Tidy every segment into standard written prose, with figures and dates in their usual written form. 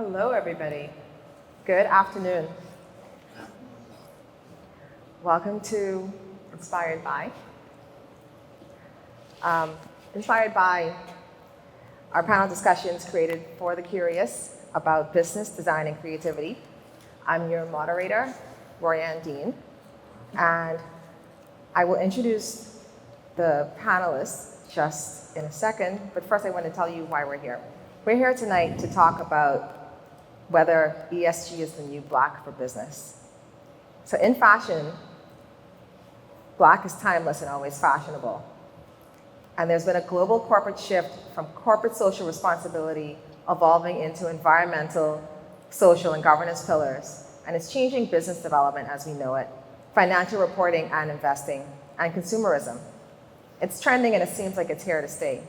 Hello, everybody. Good afternoon. Welcome to Inspired By. Inspired By our panel discussions created for the curious about business, design, and creativity. I'm your moderator, Royann Dean, and I will introduce the panelists just in a second, but first I want to tell you why we're here. We're here tonight to talk about whether ESG is the new black for business. So in fashion, black is timeless and always fashionable. And there's been a global corporate shift from corporate social responsibility evolving into environmental, social, and governance pillars. And it's changing business development as we know it, financial reporting and investing, and consumerism. It's trending and it seems like it's here to stay.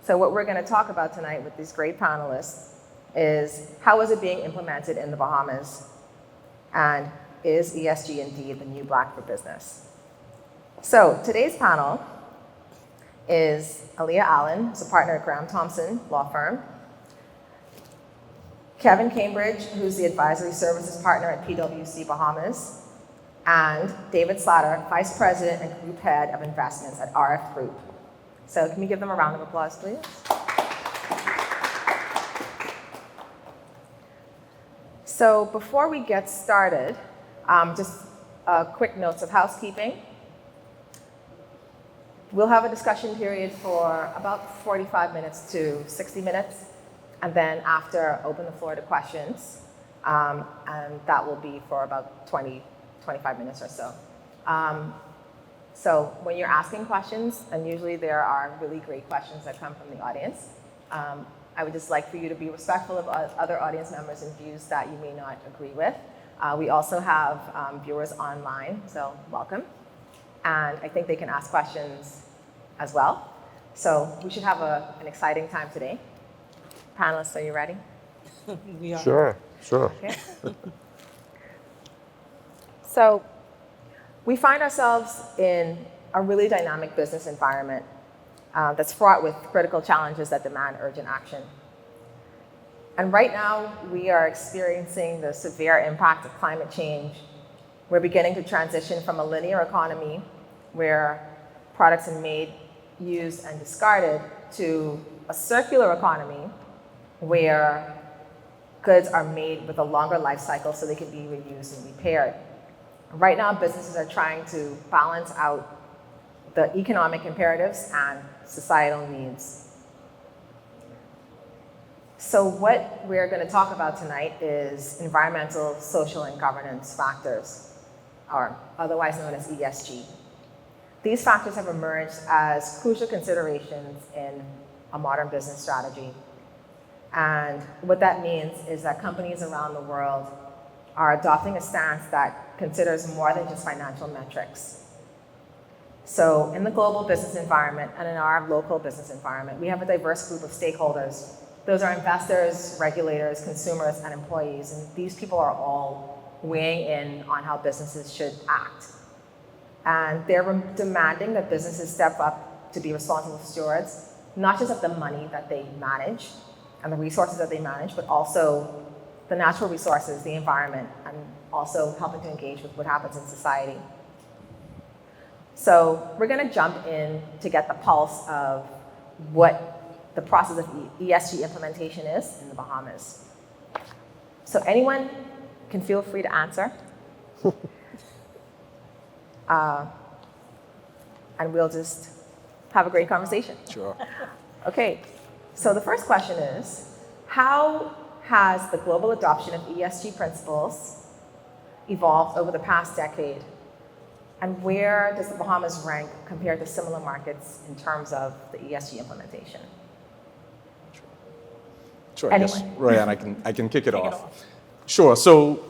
So what we're going to talk about tonight with these great panelists is how is it being implemented in the Bahamas, and is ESG indeed the new black for business? So today's panel is Aliya Allen, who's a partner at Graham Thompson law firm, Kevin Cambridge, who's the advisory services partner at PwC Bahamas, and David Slatter, vice president and group head of investments at RF Group. So can we give them a round of applause, please? So before we get started, just quick notes of housekeeping. We'll have a discussion period for about 45 minutes to 60 minutes, and then after, open the floor to questions, and that will be for about 25 minutes or so. So when you're asking questions, and usually there are really great questions that come from the audience, I would just like for you to be respectful of other audience members and views that you may not agree with. We also have viewers online, so welcome. And I think they can ask questions as well. So we should have an exciting time today. Panelists, are you ready? We are. Sure. Okay. So we find ourselves in a really dynamic business environment that's fraught with critical challenges that demand urgent action. And right now, we are experiencing the severe impact of climate change. We're beginning to transition from a linear economy where products are made, used, and discarded to a circular economy where goods are made with a longer life cycle so they can be reused and repaired. Right now, businesses are trying to balance out the economic imperatives and societal needs. So what we're going to talk about tonight is environmental, social, and governance factors, or otherwise known as ESG. These factors have emerged as crucial considerations in a modern business strategy. And what that means is that companies around the world are adopting a stance that considers more than just financial metrics. So in the global business environment and in our local business environment, we have a diverse group of stakeholders. Those are investors, regulators, consumers, and employees. And these people are all weighing in on how businesses should act. And they're demanding that businesses step up to be responsible stewards, not just of the money that they manage and the resources that they manage, but also the natural resources, the environment, and also helping to engage with what happens in society. So we're going to jump in to get the pulse of what the process of ESG implementation is in the Bahamas. So anyone can feel free to answer. And we'll just have a great conversation. Sure. Okay, so the first question is, how has the global adoption of ESG principles evolved over the past decade? And where does the Bahamas rank compared to similar markets in terms of the ESG implementation? Sure. Anyone? Yes, Royann, I can kick it off. Sure. So,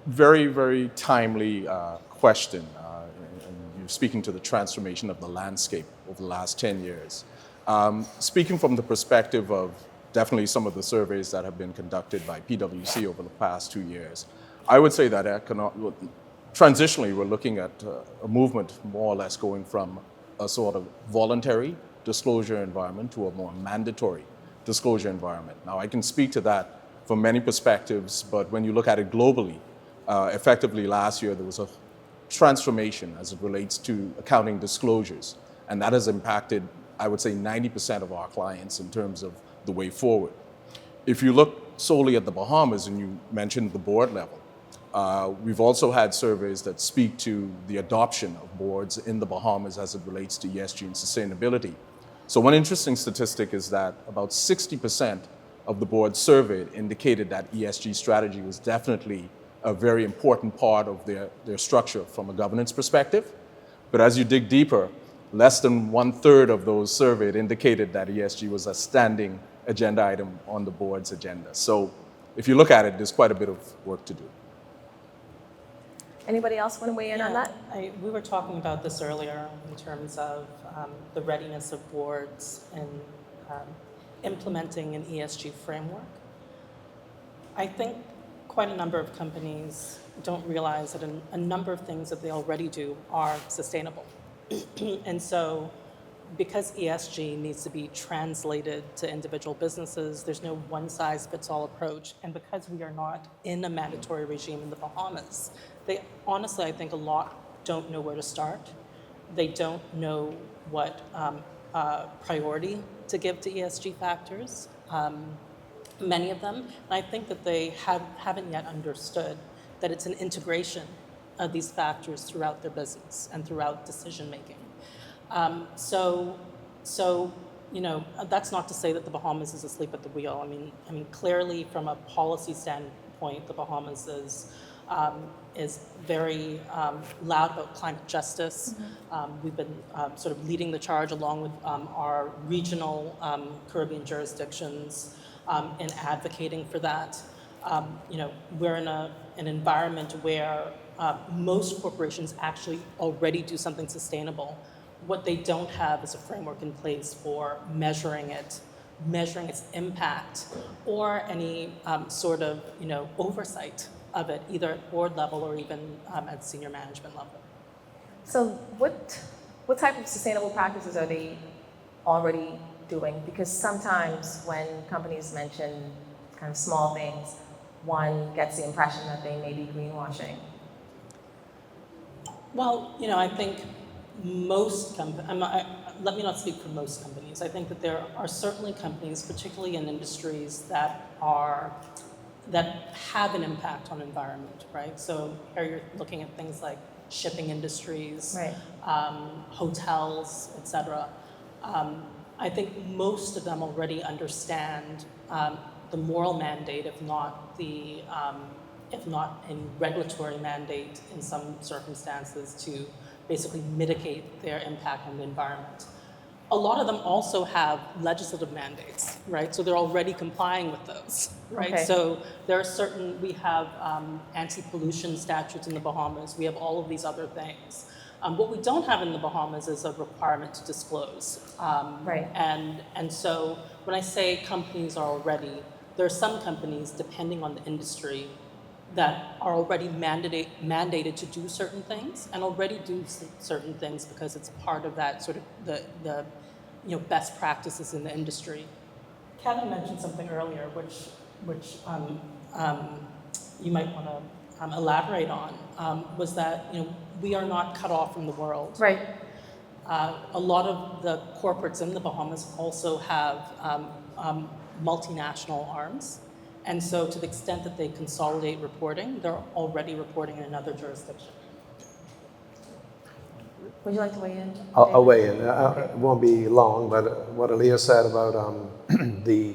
very, very timely question. And you're speaking to the transformation of the landscape over the last 10 years. Speaking from the perspective of definitely some of the surveys that have been conducted by PwC over the past 2 years, I would say that transitionally, we're looking at a movement more or less going from a sort of voluntary disclosure environment to a more mandatory disclosure environment. Now, I can speak to that from many perspectives, but when you look at it globally, effectively last year there was a transformation as it relates to accounting disclosures, and that has impacted, I would say, 90% of our clients in terms of the way forward. If you look solely at the Bahamas, and you mentioned the board level, we've also had surveys that speak to the adoption of boards in the Bahamas as it relates to ESG and sustainability. So one interesting statistic is that about 60% of the board surveyed indicated that ESG strategy was definitely a very important part of their structure from a governance perspective. But as you dig deeper, less than 1/3 of those surveyed indicated that ESG was a standing agenda item on the board's agenda. So if you look at it, there's quite a bit of work to do. Anybody else want to weigh in on that? We were talking about this earlier in terms of the readiness of boards and implementing an ESG framework. I think quite a number of companies don't realize that a number of things that they already do are sustainable. And so because ESG needs to be translated to individual businesses, there's no one-size-fits-all approach. And because we are not in a mandatory regime in the Bahamas, they honestly, I think a lot don't know where to start. They don't know what priority to give to ESG factors, many of them. And I think that they haven't yet understood that it's an integration of these factors throughout their business and throughout decision-making. So you know, that's not to say that the Bahamas is asleep at the wheel. I mean, clearly from a policy standpoint, the Bahamas is very loud about climate justice. Mm-hmm. We've been sort of leading the charge along with our regional Caribbean jurisdictions in advocating for that. You know, we're in an environment where most corporations actually already do something sustainable. What they don't have is a framework in place for measuring its impact, or any sort of, you know, oversight of it, either at board level or even at senior management level. So what type of sustainable practices are they already doing? Because sometimes when companies mention kind of small things, one gets the impression that they may be greenwashing. Well, you know, I think most companies, let me not speak for most companies. I think that there are certainly companies, particularly in industries that have an impact on environment, right? So here you're looking at things like shipping industries, right. Hotels, et cetera. I think most of them already understand the moral mandate, if not a regulatory mandate in some circumstances, to basically mitigate their impact on the environment. A lot of them also have legislative mandates, right? So they're already complying with those, right? Okay. So there are we have anti-pollution statutes in the Bahamas. We have all of these other things. What we don't have in the Bahamas is a requirement to disclose. Right. And so when I say companies are already, there are some companies, depending on the industry, that are already mandated to do certain things, and already do certain things because it's part of that sort of the best practices in the industry. Kevin mentioned something earlier, which you might want to elaborate on, was that we are not cut off from the world. Right. A lot of the corporates in the Bahamas also have multinational arms. And so to the extent that they consolidate reporting, they're already reporting in another jurisdiction. Would you like to weigh in? I'll weigh in. It won't be long, but what Aliya said about the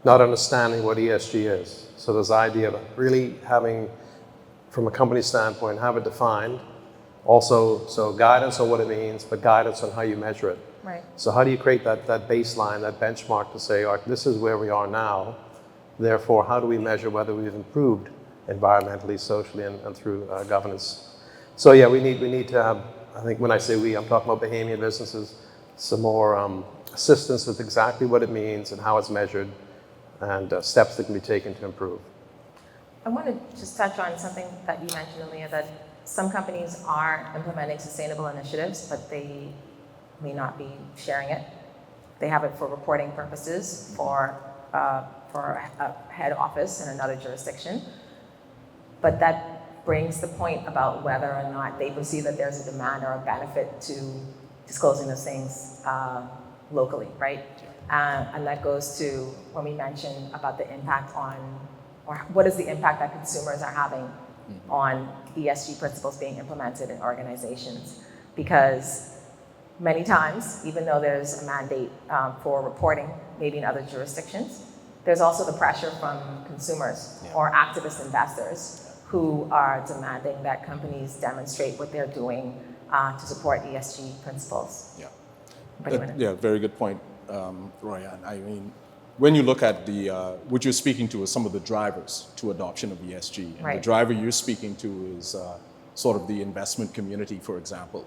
not understanding what ESG is. So there's the idea of really having, from a company standpoint, have it defined. Also, so guidance on what it means, but guidance on how you measure it. Right. So how do you create that baseline, that benchmark to say, all right, this is where we are now. Therefore, how do we measure whether we've improved environmentally, socially, and through governance? So yeah, we need to have, I think when I say we, I'm talking about Bahamian businesses, some more assistance with exactly what it means and how it's measured, and steps that can be taken to improve. I want to just touch on something that you mentioned, Aliya, that some companies are implementing sustainable initiatives, but they may not be sharing it. They have it for reporting purposes, for for a head office in another jurisdiction. But that brings the point about whether or not they perceive that there's a demand or a benefit to disclosing those things locally, right? And that goes to when we mentioned about the impact on, or what is the impact that consumers are having on ESG principles being implemented in organizations. Because many times, even though there's a mandate for reporting, maybe in other jurisdictions, there's also the pressure from consumers or activist investors who are demanding that companies demonstrate what they're doing to support ESG principles. Yeah, very good point, Royann. I mean, when you look at the, what you're speaking to is some of the drivers to adoption of ESG. And the driver you're speaking to is sort of the investment community, for example.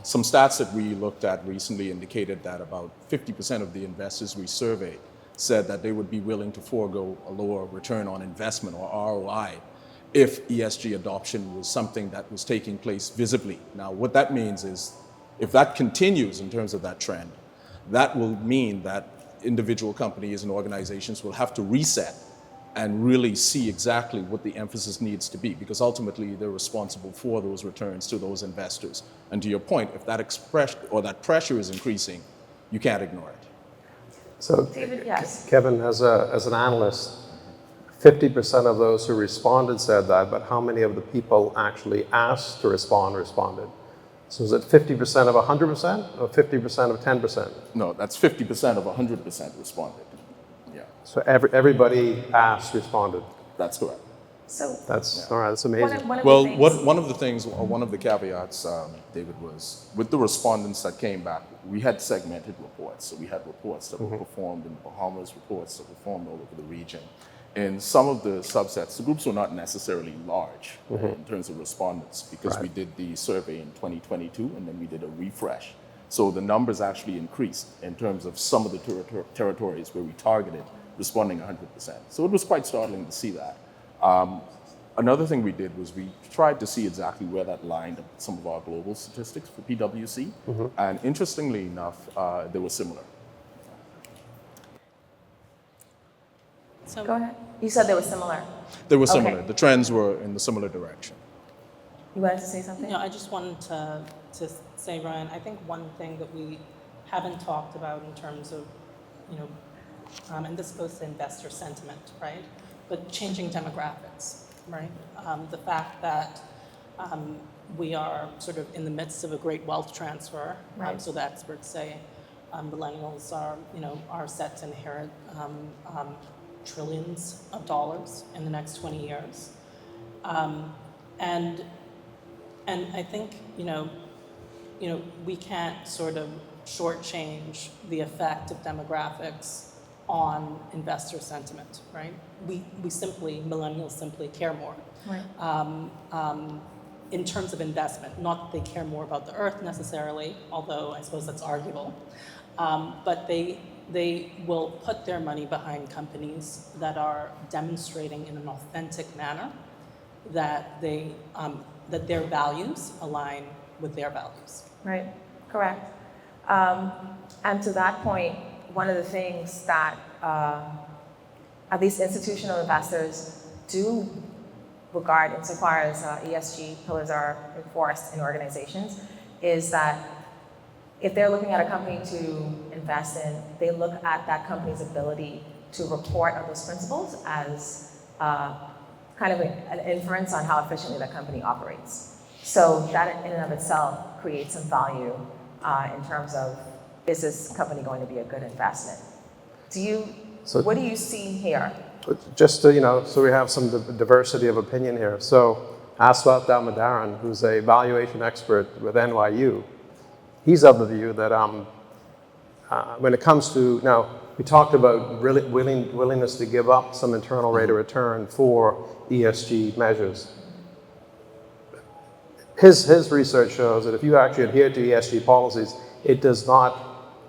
Some stats that we looked at recently indicated that about 50% of the investors we surveyed said that they would be willing to forego a lower return on investment or ROI if ESG adoption was something that was taking place visibly. Now, what that means is if that continues in terms of that trend, that will mean that individual companies and organizations will have to reset and really see exactly what the emphasis needs to be, because ultimately they're responsible for those returns to those investors. And to your point, if that expression or that pressure is increasing, you can't ignore it. So, David, yes. Kevin, as an analyst, 50% of those who responded said that, but how many of the people actually asked to responded? So is it 50% of 100% or 50% of 10%? No, that's 50% of 100% responded. Yeah. So everybody asked, responded. That's correct. So That's all right. That's amazing. One of the things, or one of the caveats, David, was with the respondents that came back, we had segmented reports. So we had reports that were performed in the Bahamas, reports that were performed all over the region. In some of the subsets, the groups were not necessarily large in terms of respondents, because we did the survey in 2022 and then we did a refresh. So the numbers actually increased in terms of some of the territories where we targeted responding 100%. So it was quite startling to see that. Another thing we did was we tried to see exactly where that lined up with some of our global statistics for PwC. And interestingly enough, they were similar. So, go ahead. You said they were similar. They were similar. Okay. The trends were in the similar direction. You wanted to say something? you know, I just wanted to say, Ryan, I think one thing that we haven't talked about in terms of, you know, and this goes to investor sentiment, right? But changing demographics, right? The fact that we are sort of in the midst of a great wealth transfer. Right. So the experts say millennials are, you know, are set to inherit trillions of dollars in the next 20 years. And I think, you know, we can't sort of shortchange the effect of demographics on investor sentiment, right? Millennials simply care more. Right. In terms of investment, not that they care more about the earth necessarily, although I suppose that's arguable, but they will put their money behind companies that are demonstrating in an authentic manner that that their values align with their values. Right, correct. And to that point, one of the things that at least institutional investors do regard insofar as ESG pillars are enforced in organizations is that if they're looking at a company to invest in, they look at that company's ability to report on those principles as kind of an inference on how efficiently that company operates. So that in and of itself creates some value in terms of, is this company going to be a good investment? What do you see here? Just to, so we have some diversity of opinion here. So Aswat Damodaran, who's a valuation expert with NYU, he's of the view that when it comes to, now we talked about really willingness to give up some internal rate of return for ESG measures. His research shows that if you actually adhere to ESG policies, it does not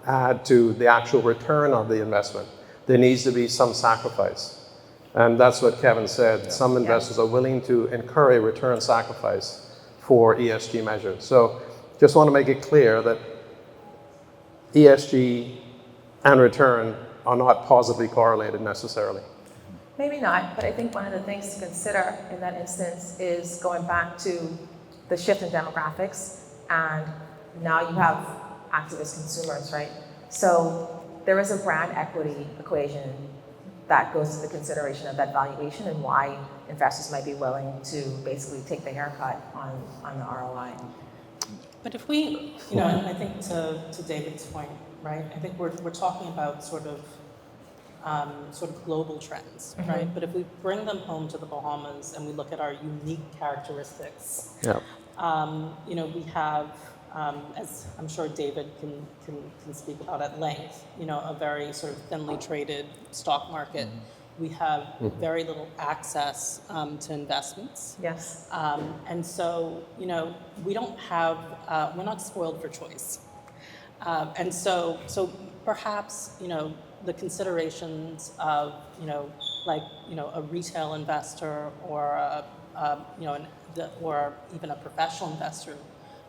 add to the actual return of the investment. There needs to be some sacrifice. And that's what Kevin said. Yeah. Some investors are willing to incur a return sacrifice for ESG measures. So just want to make it clear that ESG and return are not positively correlated necessarily. Maybe not, but I think one of the things to consider in that instance is going back to the shift in demographics, and now you have activist consumers, right? So there is a brand equity equation that goes to the consideration of that valuation and why investors might be willing to basically take the haircut on the ROI. But if we, and I think to David's point, right? I think we're talking about sort of global trends, right? But if we bring them home to the Bahamas and we look at our unique characteristics, we have, as I'm sure David can speak about at length, a very sort of thinly traded stock market. We have very little access to investments. Yes. And so, we don't have, we're not spoiled for choice. And so perhaps, the considerations of, a retail investor or, or even a professional investor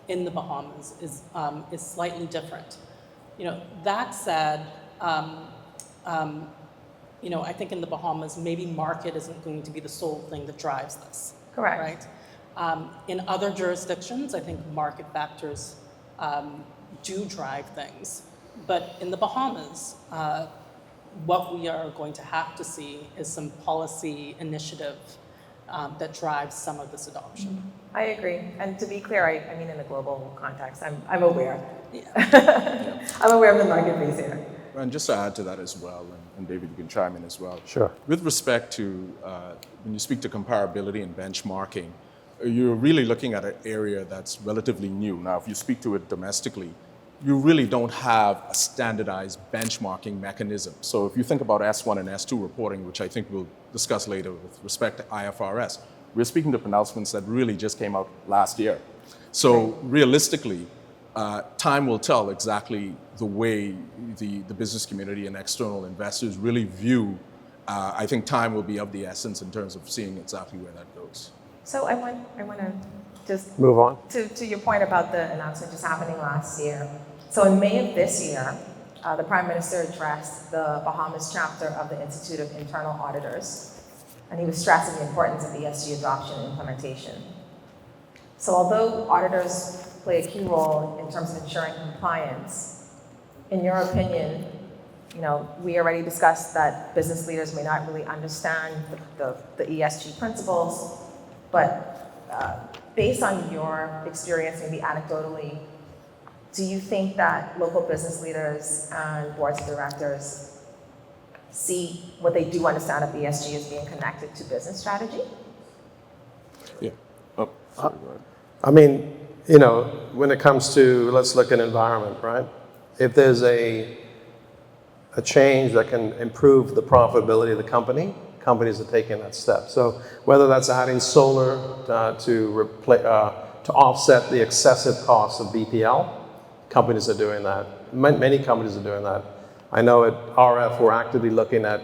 in the Bahamas is slightly different. That said, I think in the Bahamas, maybe market isn't going to be the sole thing that drives this. Correct. Right? In other jurisdictions, I think market factors do drive things. But in the Bahamas, what we are going to have to see is some policy initiative that drives some of this adoption. I agree. And to be clear, I mean in the global context, I'm aware. Yeah. I'm aware of the marketplace here. And just to add to that as well, and David, you can chime in as well. Sure. With respect to when you speak to comparability and benchmarking, you're really looking at an area that's relatively new. Now, if you speak to it domestically, you really don't have a standardized benchmarking mechanism. So if you think about S1 and S2 reporting, which I think we'll discuss later with respect to IFRS, we're speaking to pronouncements that really just came out last year. So realistically, time will tell exactly the way the business community and external investors really view. I think time will be of the essence in terms of seeing exactly where that goes. So I want to just Move on. to your point about the announcement just happening last year. So in May of this year, the Prime Minister addressed the Bahamas chapter of the Institute of Internal Auditors, and he was stressing the importance of ESG adoption and implementation. So although auditors play a key role in terms of ensuring compliance, in your opinion, we already discussed that business leaders may not really understand the ESG principles, but based on your experience, maybe anecdotally, do you think that local business leaders and boards of directors see what they do understand of ESG as being connected to business strategy? Yeah. Oh, sorry, go ahead. I mean, when it comes to, let's look at environment, right? If there's a change that can improve the profitability of the company, companies are taking that step. So whether that's adding solar to offset the excessive costs of BPL, companies are doing that. Many companies are doing that. I know at RF, we're actively looking at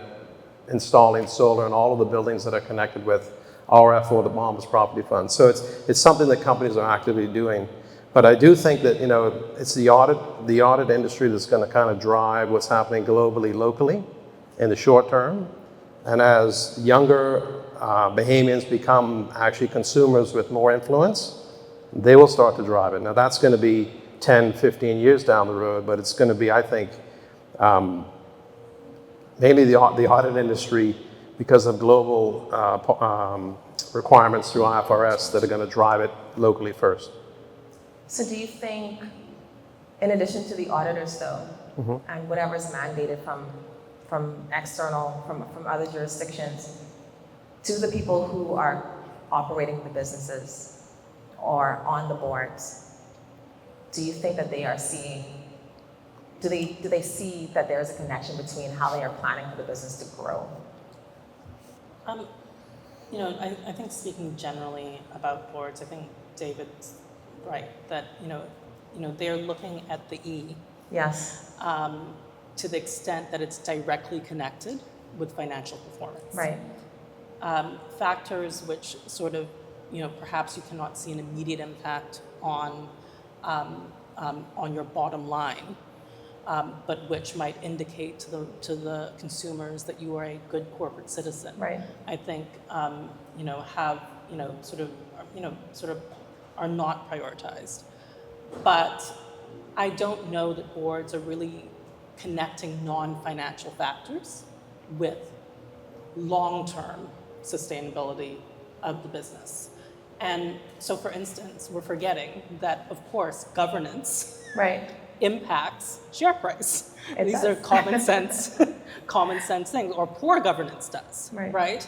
installing solar in all of the buildings that are connected with RF or the Bahamas Property Fund. So it's something that companies are actively doing. But I do think that, it's the audit industry that's going to kind of drive what's happening globally, locally in the short term. And as younger Bahamians become actually consumers with more influence, they will start to drive it. Now that's going to be 10, 15 years down the road, but it's going to be, I think, mainly the audit industry because of global requirements through IFRS that are going to drive it locally first. So do you think, in addition to the auditors though, and whatever's mandated from external, from other jurisdictions, to the people who are operating the businesses or on the boards, do you think that they are seeing, do they see that there is a connection between how they are planning for the business to grow? I think speaking generally about boards, I think David's right that they're looking at the E. Yes. To the extent that it's directly connected with financial performance. Right. Factors which sort of perhaps you cannot see an immediate impact on your bottom line, but which might indicate to the consumers that you are a good corporate citizen. Right. I think have sort of are not prioritized. But I don't know that boards are really connecting non-financial factors with long-term sustainability of the business. And so, for instance, we're forgetting that, of course, governance Right. impacts share price. It These does. are common sense things, or poor governance does, Right.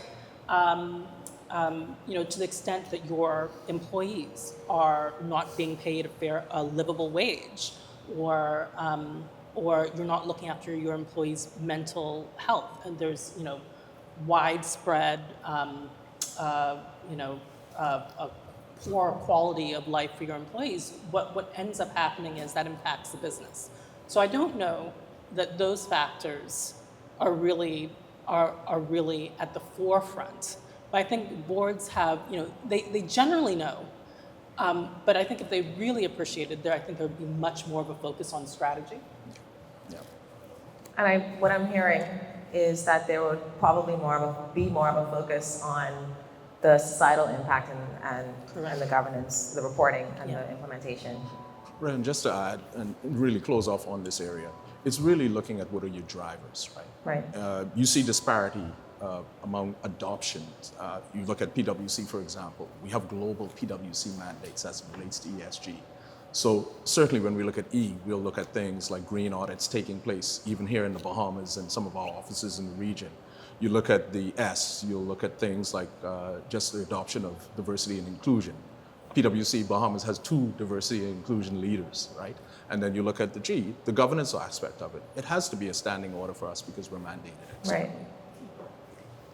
To the extent that your employees are not being paid a livable wage, or you're not looking after your employees' mental health, and there's widespread poor quality of life for your employees, what ends up happening is that impacts the business. So I don't know that those factors are really at the forefront. But I think boards have, they generally know. But I think if they really appreciated I think there would be much more of a focus on strategy. Yeah. And what I'm hearing is that there would probably be more of a focus on the societal impact and the governance, the reporting and the implementation. Royann, just to add and really close off on this area, it's really looking at what are your drivers, right? Right. You see disparity among adoptions. You look at PwC, for example. We have global PwC mandates as it relates to ESG. So certainly when we look at E, we'll look at things like green audits taking place even here in the Bahamas and some of our offices in the region. You look at the S, you'll look at things like just the adoption of diversity and inclusion. PwC Bahamas has 2 diversity and inclusion leaders, right? And then you look at the G, the governance aspect of it. It has to be a standing order for us because we're mandated. Right.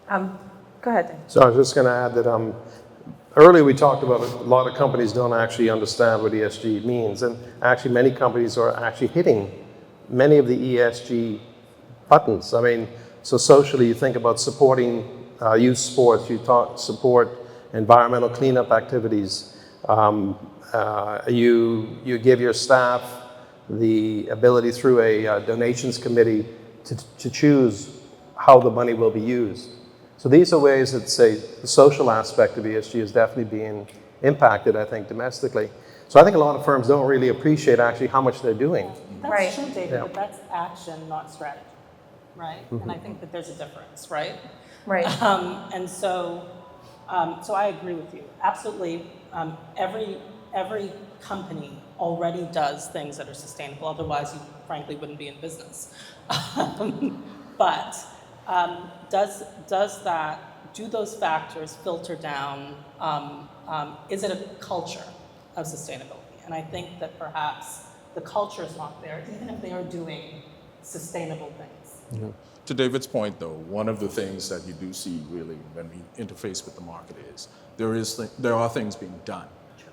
Go ahead. So I was just going to add that earlier we talked about a lot of companies don't actually understand what ESG means, and actually many companies are actually hitting many of the ESG buttons. I mean, so socially you think about supporting youth sports, support environmental cleanup activities, you give your staff the ability through a donations committee to choose how the money will be used. So these are ways that, say, the social aspect of ESG is definitely being impacted, I think, domestically. So I think a lot of firms don't really appreciate actually how much they're doing. That's Right. true, David, Yeah. but that's action, not strategy, right? And I think that there's a difference, right? Right. And so I agree with you. Absolutely, every company already does things that are sustainable. Otherwise, you frankly wouldn't be in business. But do those factors filter down? Is it a culture of sustainability? And I think that perhaps the culture is not there, even if they are doing sustainable things. Mm-hmm. To David's point, though, one of the things that you do see really when we interface with the market is there are things being done.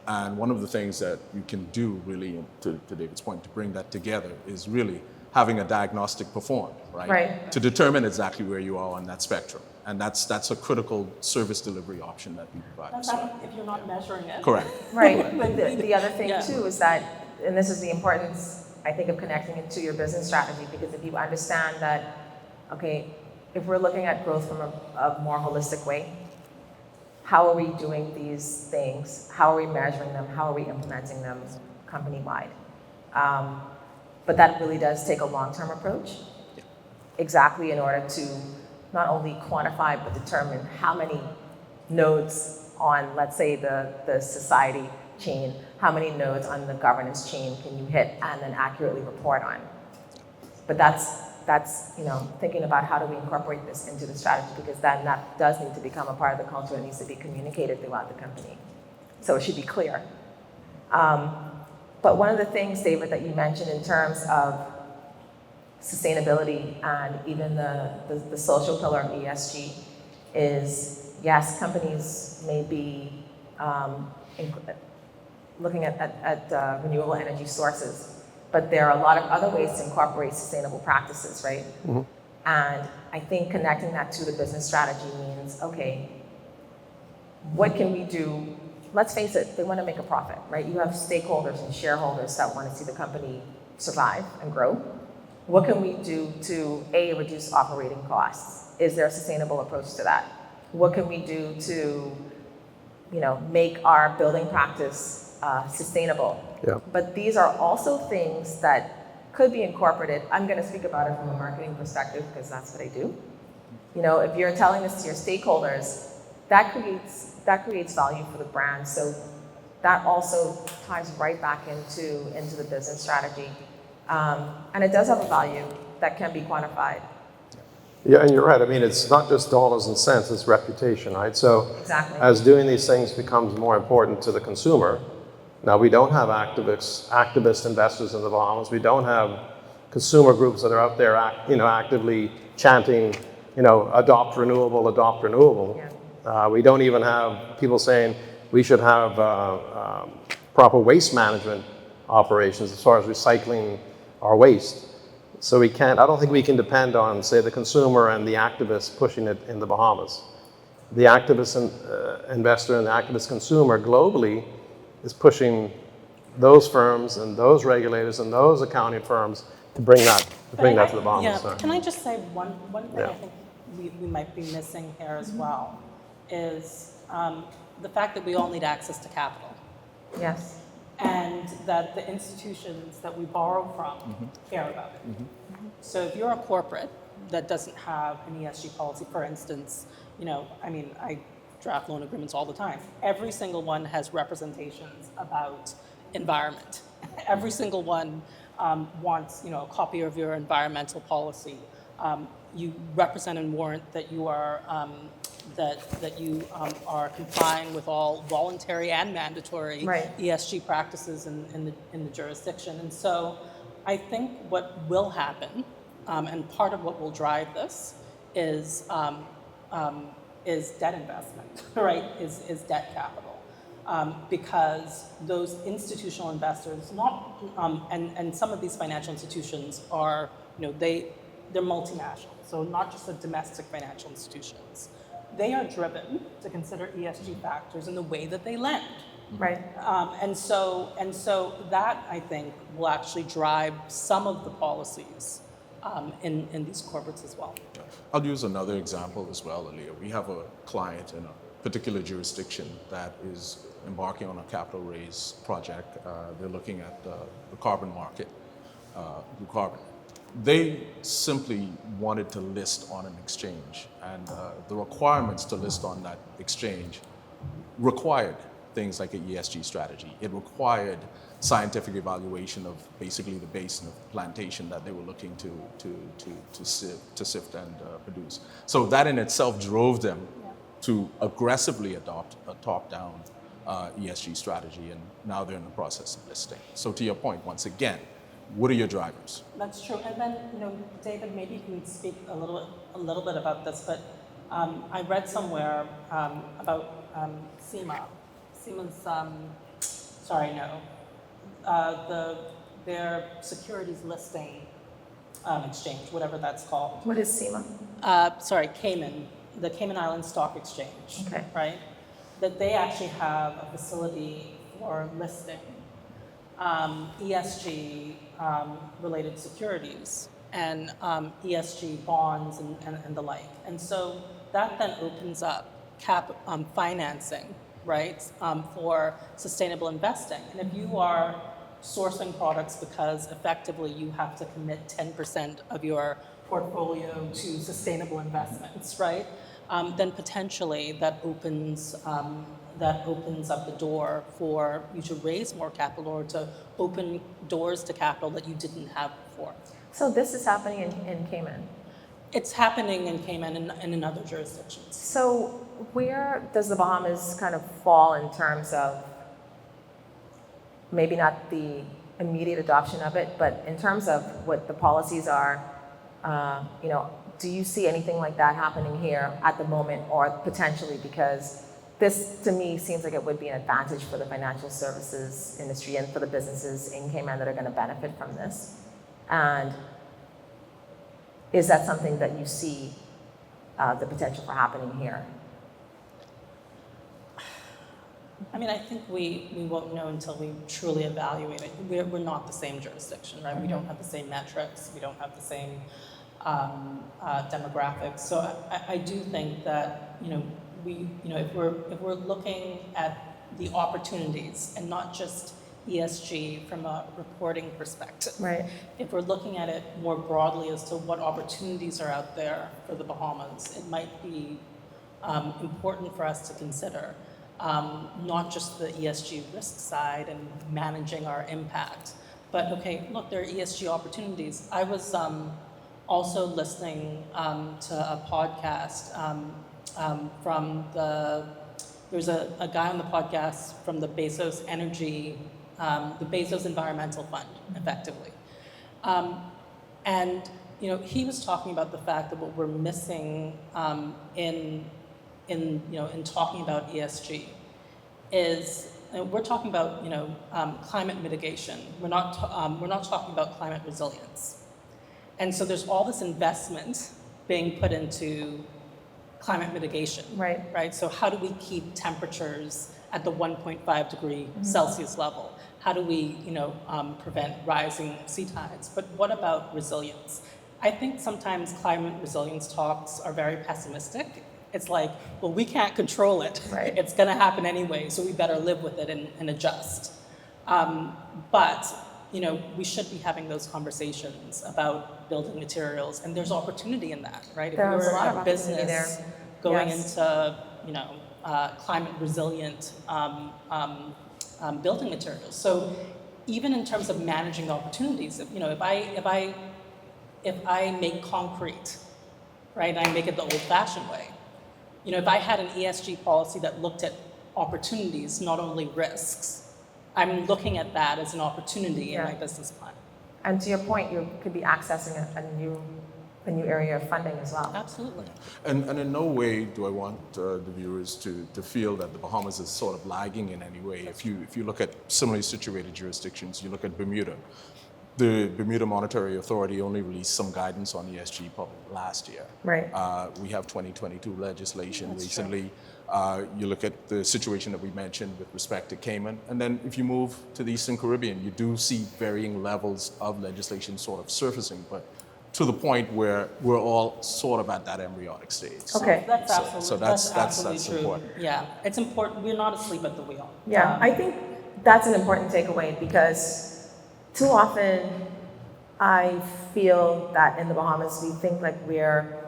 And one of the things that you can do really, to David's point, to bring that together is really having a diagnostic performed, right? Right. To determine exactly where you are on that spectrum. And that's a critical service delivery option that we provide. That's not if you're not measuring it. Correct. Right. But the other thing Yeah. too is that, and this is the importance, I think, of connecting it to your business strategy, because if you understand that, okay, if we're looking at growth from a more holistic way, how are we doing these things? How are we measuring them? How are we implementing them company-wide? But that really does take a long-term approach, exactly in order to not only quantify, but determine how many nodes on, let's say, the society chain, how many nodes on the governance chain can you hit and then accurately report on. But that's thinking about how do we incorporate this into the strategy, because then that does need to become a part of the culture that needs to be communicated throughout the company. So it should be clear. But one of the things, David, that you mentioned in terms of sustainability and even the social pillar of ESG is, yes, companies may be looking at renewable energy sources, but there are a lot of other ways to incorporate sustainable practices, right? Mm-hmm. And I think connecting that to the business strategy means, okay, what can we do? Let's face it, they want to make a profit, right? You have stakeholders and shareholders that want to see the company survive and grow. What can we do to reduce operating costs? Is there a sustainable approach to that? What can we do to, make our building practice sustainable? Yeah. But these are also things that could be incorporated. I'm going to speak about it from a marketing perspective because that's what I do. If you're telling this to your stakeholders, that creates value for the brand. So that also ties right back into the business strategy. And it does have a value that can be quantified. Yeah, and you're right. I mean, it's not just dollars and cents, it's reputation, right? So Exactly. as doing these things becomes more important to the consumer, now we don't have activist investors in the Bahamas. We don't have consumer groups that are out there actively chanting, adopt renewable, adopt renewable. Yeah. We don't even have people saying we should have proper waste management operations as far as recycling our waste. So I don't think we can depend on, say, the consumer and the activists pushing it in the Bahamas. The activist investor and the activist consumer globally is pushing those firms and those regulators and those accounting firms to bring that to the Bahamas. Yeah, Sorry. can I just say one thing Yeah. I think we might be missing here as well is the fact that we all need access to capital. Yes. And that the institutions that we borrow from care about it. So if you're a corporate that doesn't have an ESG policy, for instance, I draft loan agreements all the time. Every single one has representations about environment. Every single one wants, a copy of your environmental policy. You represent and warrant that you are that you are complying with all voluntary and mandatory Right. ESG practices in the jurisdiction. And so I think what will happen, and part of what will drive this is debt investment, right? Is debt capital. Because those institutional investors, and some of these financial institutions are, they're multinational, so not just the domestic financial institutions. They are driven to consider ESG factors in the way that they lend. Right. And so that, I think, will actually drive some of the policies in these corporates as well. I'll use another example as well, Aliya. We have a client in a particular jurisdiction that is embarking on a capital raise project. They're looking at the carbon market, blue carbon. They simply wanted to list on an exchange, and the requirements to list on that exchange required things like an ESG strategy. It required scientific evaluation of basically the basin of plantation that they were looking to sift and produce. So that in itself drove them to aggressively adopt a top-down ESG strategy, and now they're in the process of listing. So to your point, once again, what are your drivers? That's true. And then, David, maybe you can speak a little bit about this, but I read somewhere about Siemens, their securities listing exchange, whatever that's called. What is SEMA? Cayman, the Cayman Islands Stock Exchange, Okay. right? That they actually have a facility for listing ESG related securities and ESG bonds and the like. And so that then opens up financing, right, for sustainable investing. And if you are sourcing products because effectively you have to commit 10% of your portfolio to sustainable investments, right, then potentially that opens up the door for you to raise more capital or to open doors to capital that you didn't have before. So this is happening in Cayman. It's happening in Cayman and in other jurisdictions. So where does the Bahamas kind of fall in terms of maybe not the immediate adoption of it, but in terms of what the policies are, do you see anything like that happening here at the moment or potentially? Because this, to me, seems like it would be an advantage for the financial services industry and for the businesses in Cayman that are going to benefit from this. And is that something that you see the potential for happening here? I mean, I think we won't know until we truly evaluate it. We're not the same jurisdiction, right? We don't have the same metrics. We don't have the same demographics. So I do think that, if we're looking at the opportunities and not just ESG from a reporting perspective. Right. If we're looking at it more broadly as to what opportunities are out there for the Bahamas, it might be important for us to consider not just the ESG risk side and managing our impact, but okay, look, there are ESG opportunities. I was also listening to a podcast there's a guy on the podcast from the Bezos the Bezos Environmental Fund, effectively. And he was talking about the fact that what we're missing in talking about ESG is we're talking about climate mitigation. We're not talking about climate resilience. And so there's all this investment being put into climate mitigation. Right. So how do we keep temperatures at the 1.5 degree Celsius level? How do we, prevent rising sea tides? But what about resilience? I think sometimes climate resilience talks are very pessimistic. It's like, well, we can't control it. Right. It's going to happen anyway, so we better live with it and adjust. But we should be having those conversations about building materials, and there's opportunity in that, right? There's if a lot of you're a opportunity business there. going Yes. into, climate resilient building materials. So even in terms of managing opportunities, if I make concrete, right, and I make it the old-fashioned way, if I had an ESG policy that looked at opportunities, not only risks, I'm looking at that as an opportunity in my business plan. And to your point, you could be accessing a new area of funding as well. Absolutely. And in no way do I want the viewers to feel that the Bahamas is sort of lagging in any way. If you look at similarly situated jurisdictions, you look at Bermuda. The Bermuda Monetary Authority only released some guidance on ESG last year. Right. We have 2022 legislation That's recently. You look at the situation that we mentioned with respect to Cayman. And then if you move to the Eastern Caribbean, you do see varying levels of legislation sort of surfacing, but to the point where we're all sort of at that embryonic stage. Okay. That's So- absolutely, so that's absolutely true. important. Yeah, it's important. We're not asleep at the wheel. Yeah, I think that's an important takeaway because too often I feel that in the Bahamas we think like we're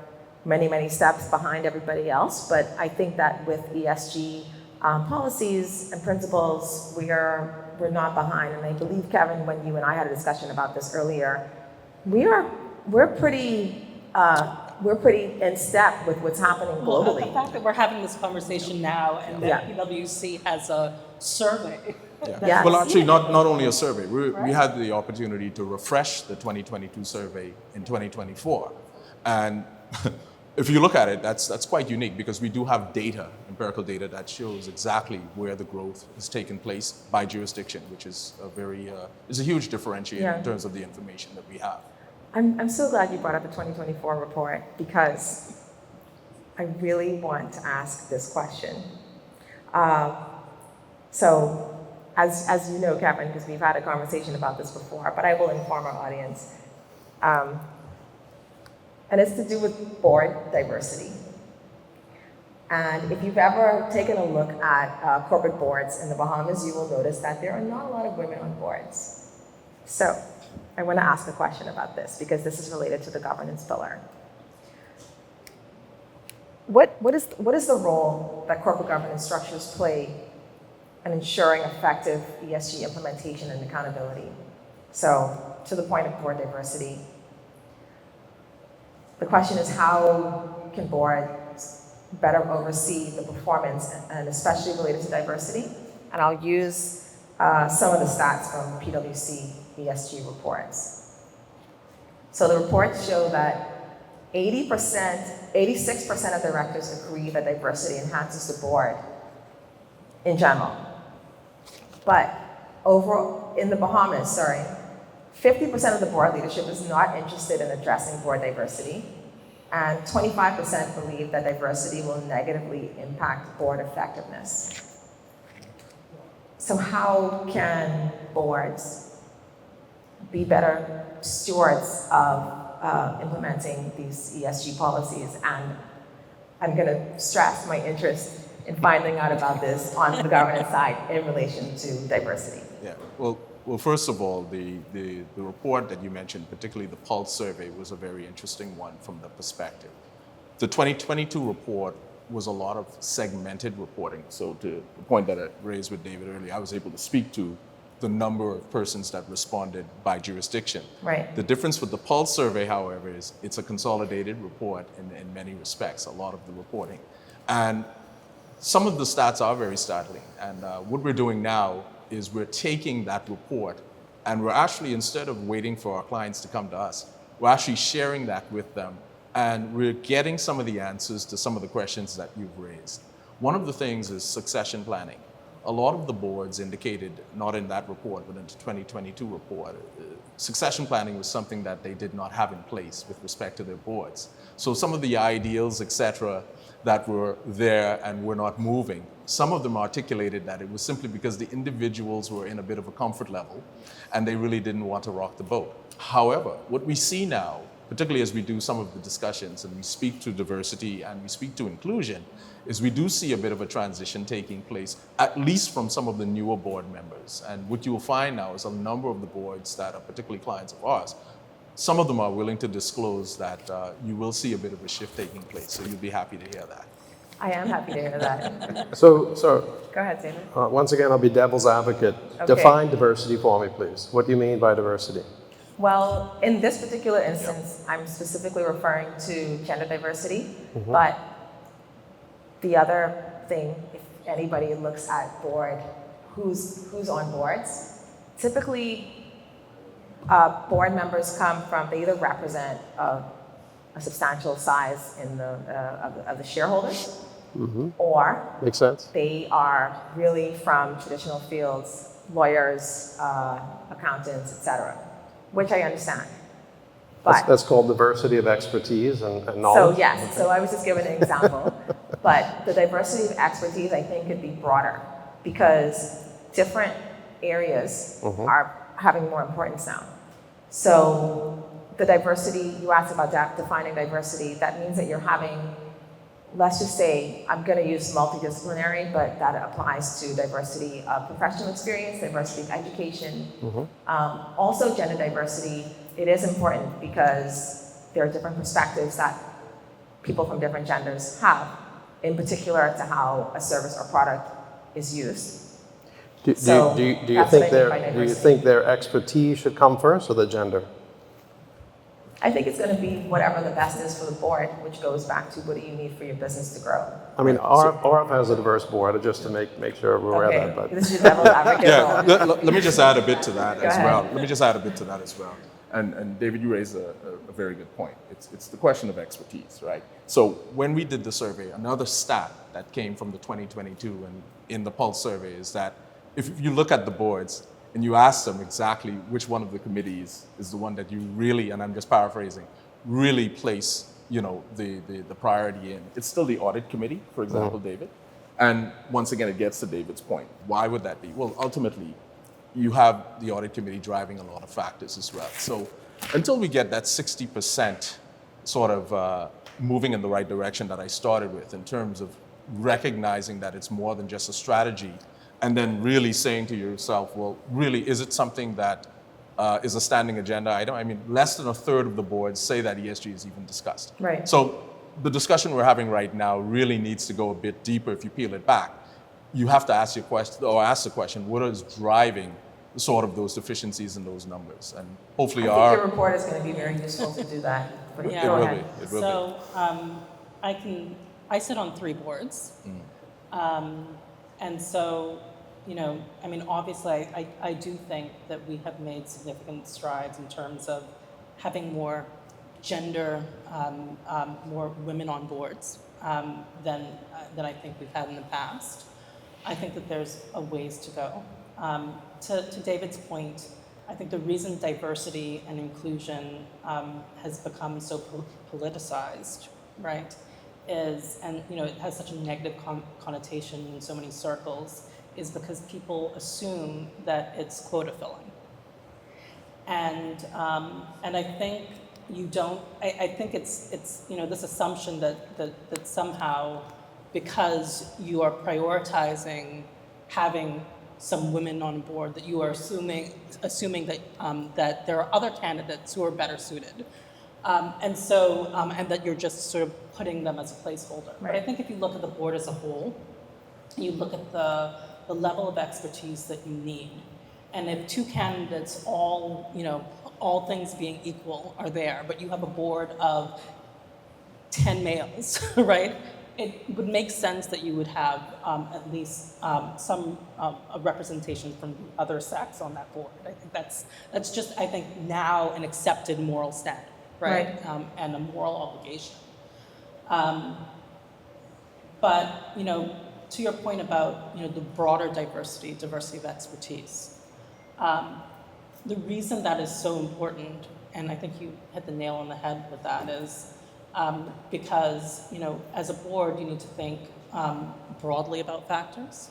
many, many steps behind everybody else, but I think that with ESG policies and principles, we're not behind. And I believe, Kevin, when you and I had a discussion about this earlier, we're pretty in step with what's happening globally. Well, the fact that we're having this conversation now and that PwC has a survey. Yeah. Yes. Well, actually, not only a survey. We had the opportunity to refresh the 2022 survey in 2024. And if you look at it, that's quite unique because we do have data, empirical data, that shows exactly where the growth has taken place by jurisdiction, which is is a huge differentiator in terms of the information that we have. I'm so glad you brought up the 2024 report because I really want to ask this question. So, as you know, Kevin, because we've had a conversation about this before, but I will inform our audience. And it's to do with board diversity. And if you've ever taken a look at corporate boards in the Bahamas, you will notice that there are not a lot of women on boards. So, I want to ask a question about this because this is related to the governance pillar. What is the role that corporate governance structures play in ensuring effective ESG implementation and accountability? So, to the point of board diversity, the question is how can boards better oversee the performance and especially related to diversity? And I'll use some of the stats from PwC ESG reports. So the reports show that 86% of directors agree that diversity enhances the board in general. But in the Bahamas, 50% of the board leadership is not interested in addressing board diversity, and 25% believe that diversity will negatively impact board effectiveness. So how can boards be better stewards of implementing these ESG policies? And I'm going to stress my interest in finding out about this on the governance side in relation to diversity. Yeah. Well, first of all, the report that you mentioned, particularly the Pulse survey, was a very interesting one from the perspective. The 2022 report was a lot of segmented reporting. So to the point that I raised with David earlier, I was able to speak to the number of persons that responded by jurisdiction. Right. The difference with the Pulse survey, however, is it's a consolidated report in many respects, a lot of the reporting. And some of the stats are very startling. And what we're doing now is we're taking that report and we're actually, instead of waiting for our clients to come to us, we're actually sharing that with them. And we're getting some of the answers to some of the questions that you've raised. One of the things is succession planning. A lot of the boards indicated, not in that report, but in the 2022 report, succession planning was something that they did not have in place with respect to their boards. So some of the ideals, et cetera, that were there and were not moving, some of them articulated that it was simply because the individuals were in a bit of a comfort level and they really didn't want to rock the boat. However, what we see now, particularly as we do some of the discussions and we speak to diversity and we speak to inclusion, is we do see a bit of a transition taking place, at least from some of the newer board members. And what you'll find now is a number of the boards that are particularly clients of ours, some of them are willing to disclose that you will see a bit of a shift taking place. So you'll be happy to hear that. I am happy to hear that. So Go ahead, David. once again, I'll be devil's advocate. Okay. Define diversity for me, please. What do you mean by diversity? Well, in this particular instance, I'm specifically referring to gender diversity, but the other thing, if anybody looks at board, who's on boards, typically board members come from, they either represent a substantial size in of the shareholders, or Makes sense? they are really from traditional fields, lawyers, accountants, etc., which I understand. But That's called diversity of expertise and knowledge? so yes, so I was just giving an example, but the diversity of expertise I think could be broader because different areas are having more importance now. So the diversity, you asked about defining diversity, that means that you're having, let's just say, I'm going to use multidisciplinary, but that applies to diversity of professional experience, diversity of education. Also gender diversity, it is important because there are different perspectives that people from different genders have, in particular to how a service or product is used. Do you think their expertise should come first or the gender? I think it's going to be whatever the best is for the board, which goes back to what do you need for your business to grow. I mean, RF has a diverse board, just to make sure we're aware of that. But This is your devil's advocate. Yeah, let me just add a bit to that Go as ahead. well. Let me just add a bit to that as well. And David, you raised a very good point. It's the question of expertise, right? So when we did the survey, another stat that came from the 2022 and in the Pulse survey is that if you look at the boards and you ask them exactly which one of the committees is the one that you really, and I'm just paraphrasing, really place, the priority in, it's still the audit committee, for example, David. And once again, it gets to David's point. Why would that be? Well, ultimately, you have the audit committee driving a lot of factors as well. So until we get that 60% sort of moving in the right direction that I started with in terms of recognizing that it's more than just a strategy, and then really saying to yourself, well, really, is it something that is a standing agenda item? I mean, less than a third of the boards say that ESG is even discussed. Right. So the discussion we're having right now really needs to go a bit deeper if you peel it back. You have to ask the question, what is driving sort of those deficiencies in those numbers? And hopefully I think your report is going to be very useful to do that. But Yeah. go It will ahead. be. It will So I sit on 3 boards. And so, obviously I do think that we have made significant strides in terms of having more gender, more women on boards than I think we've had in the past. I think that there's a ways to go. To David's point, I think the reason diversity and inclusion has become so politicized, right, it has such a negative connotation in so many circles, is because people assume that it's quota filling. And I think you don't, I think it's you know, this assumption that somehow, because you are prioritizing having some women on board, that you are assuming that that there are other candidates who are better suited. And that you're just sort of putting them as a placeholder. Right. But I think if you look at the board as a whole, you look at the level of expertise that you need, and if two candidates, all, you know, all things being equal, are there, but you have a board of 10 males, right? It would make sense that you would have at least some a representation from the other sex on that board. I think that's just, I think, now an accepted moral standard, right? And a moral obligation. But, you know, to your point about, you know, the broader diversity of expertise, the reason that is so important, and I think you hit the nail on the head with that, is because, you know, as a board, you need to think broadly about factors,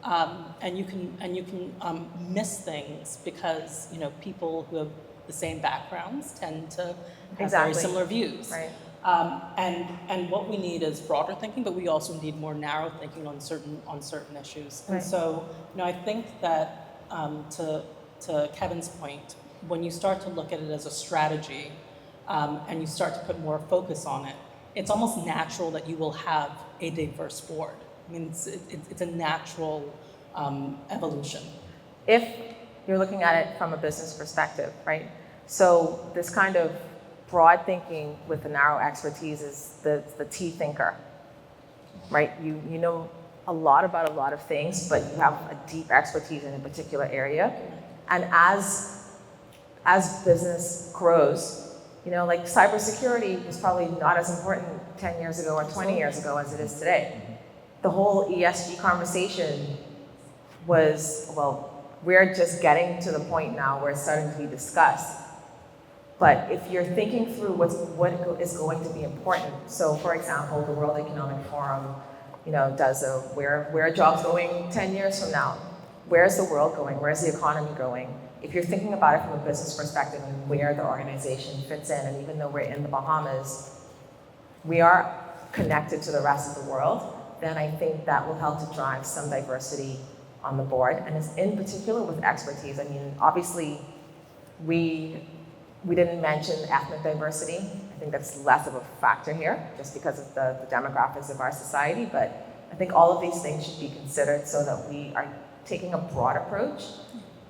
and you can miss things because, you know, people who have the same backgrounds tend to have very similar views. Right. And what we need is broader thinking, but we also need more narrow thinking on certain issues. And so, you know, I think that to Kevin's point, when you start to look at it as a strategy, and you start to put more focus on it, it's almost natural that you will have a diverse board. I mean, it's a natural evolution. If you're looking at it from a business perspective, right? So this kind of broad thinking with the narrow expertise is the T thinker, right? You know a lot about a lot of things, but you have a deep expertise in a particular area. And as business grows, you know, like cybersecurity was probably not as important 10 years ago or 20 years ago as it is today. The whole ESG conversation was, well, we're just getting to the point now where it's starting to be discussed. But if you're thinking through what is going to be important, so for example, the World Economic Forum, you know, does a where are jobs going 10 years from now? Where's the world going? Where's the economy going? If you're thinking about it from a business perspective and where the organization fits in, and even though we're in the Bahamas, we are connected to the rest of the world, then I think that will help to drive some diversity on the board, and it's in particular with expertise. I mean, obviously, we didn't mention ethnic diversity. I think that's less of a factor here, just because of the demographics of our society, but I think all of these things should be considered so that we are taking a broad approach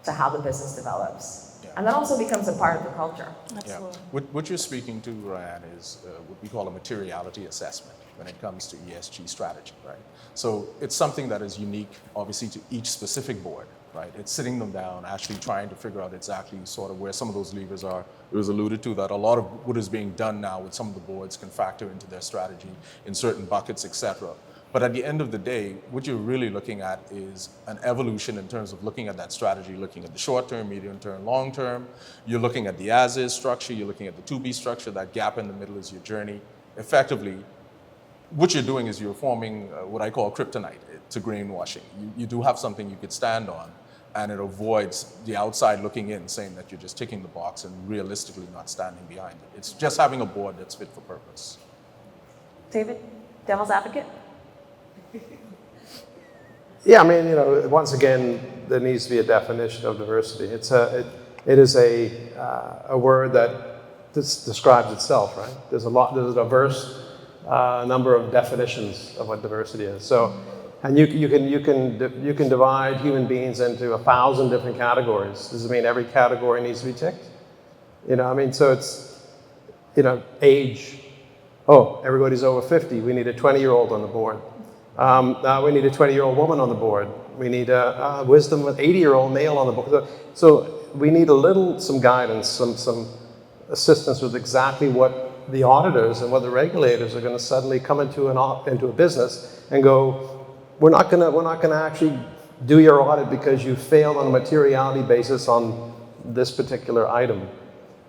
to how the business develops. Yeah. And that also becomes a part of the culture. Absolutely. Yeah. What you're speaking to, Royann, is what we call a materiality assessment when it comes to ESG strategy, right? So it's something that is unique, obviously, to each specific board, right? It's sitting them down, actually trying to figure out exactly sort of where some of those levers are. It was alluded to that a lot of what is being done now with some of the boards can factor into their strategy in certain buckets, et cetera. But at the end of the day, what you're really looking at is an evolution in terms of looking at that strategy, looking at the short term, medium term, long term. You're looking at the as-is structure, you're looking at the to-be structure, that gap in the middle is your journey. Effectively, what you're doing is you're forming what I call kryptonite to greenwashing. You do have something you could stand on, and it avoids the outside looking in, saying that you're just ticking the box and realistically not standing behind it. It's just having a board that's fit for purpose. David, devil's advocate? Yeah, I mean, you know, once again, there needs to be a definition of diversity. It is a word that describes itself, right? There's a diverse number of definitions of what diversity is. So, and you can divide human beings into 1,000 different categories. Does it mean every category needs to be ticked? You know, I mean, so it's, you know, age. Oh, everybody's over 50. We need a 20-year-old on the board. We need a 20-year-old woman on the board. We need a wisdom with 80-year-old male on the board. So we need some guidance, some assistance with exactly what the auditors and what the regulators are going to suddenly come into a business and go, we're not going to actually do your audit because you failed on a materiality basis on this particular item.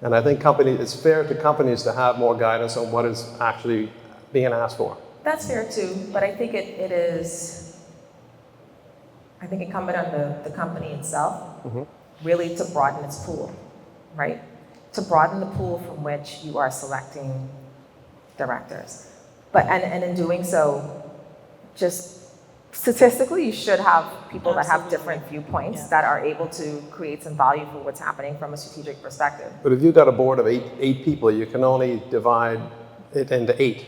And I think it's fair to companies to have more guidance on what is actually being asked for. That's fair too, but I think it is I think, incumbent on the company itself, really to broaden its pool, right? To broaden the pool from which you are selecting directors. But, and in doing so, just statistically, you should have people that have different viewpoints that are able to create some value for what's happening from a strategic perspective. But if you've got a board of eight people, you can only divide it into 8.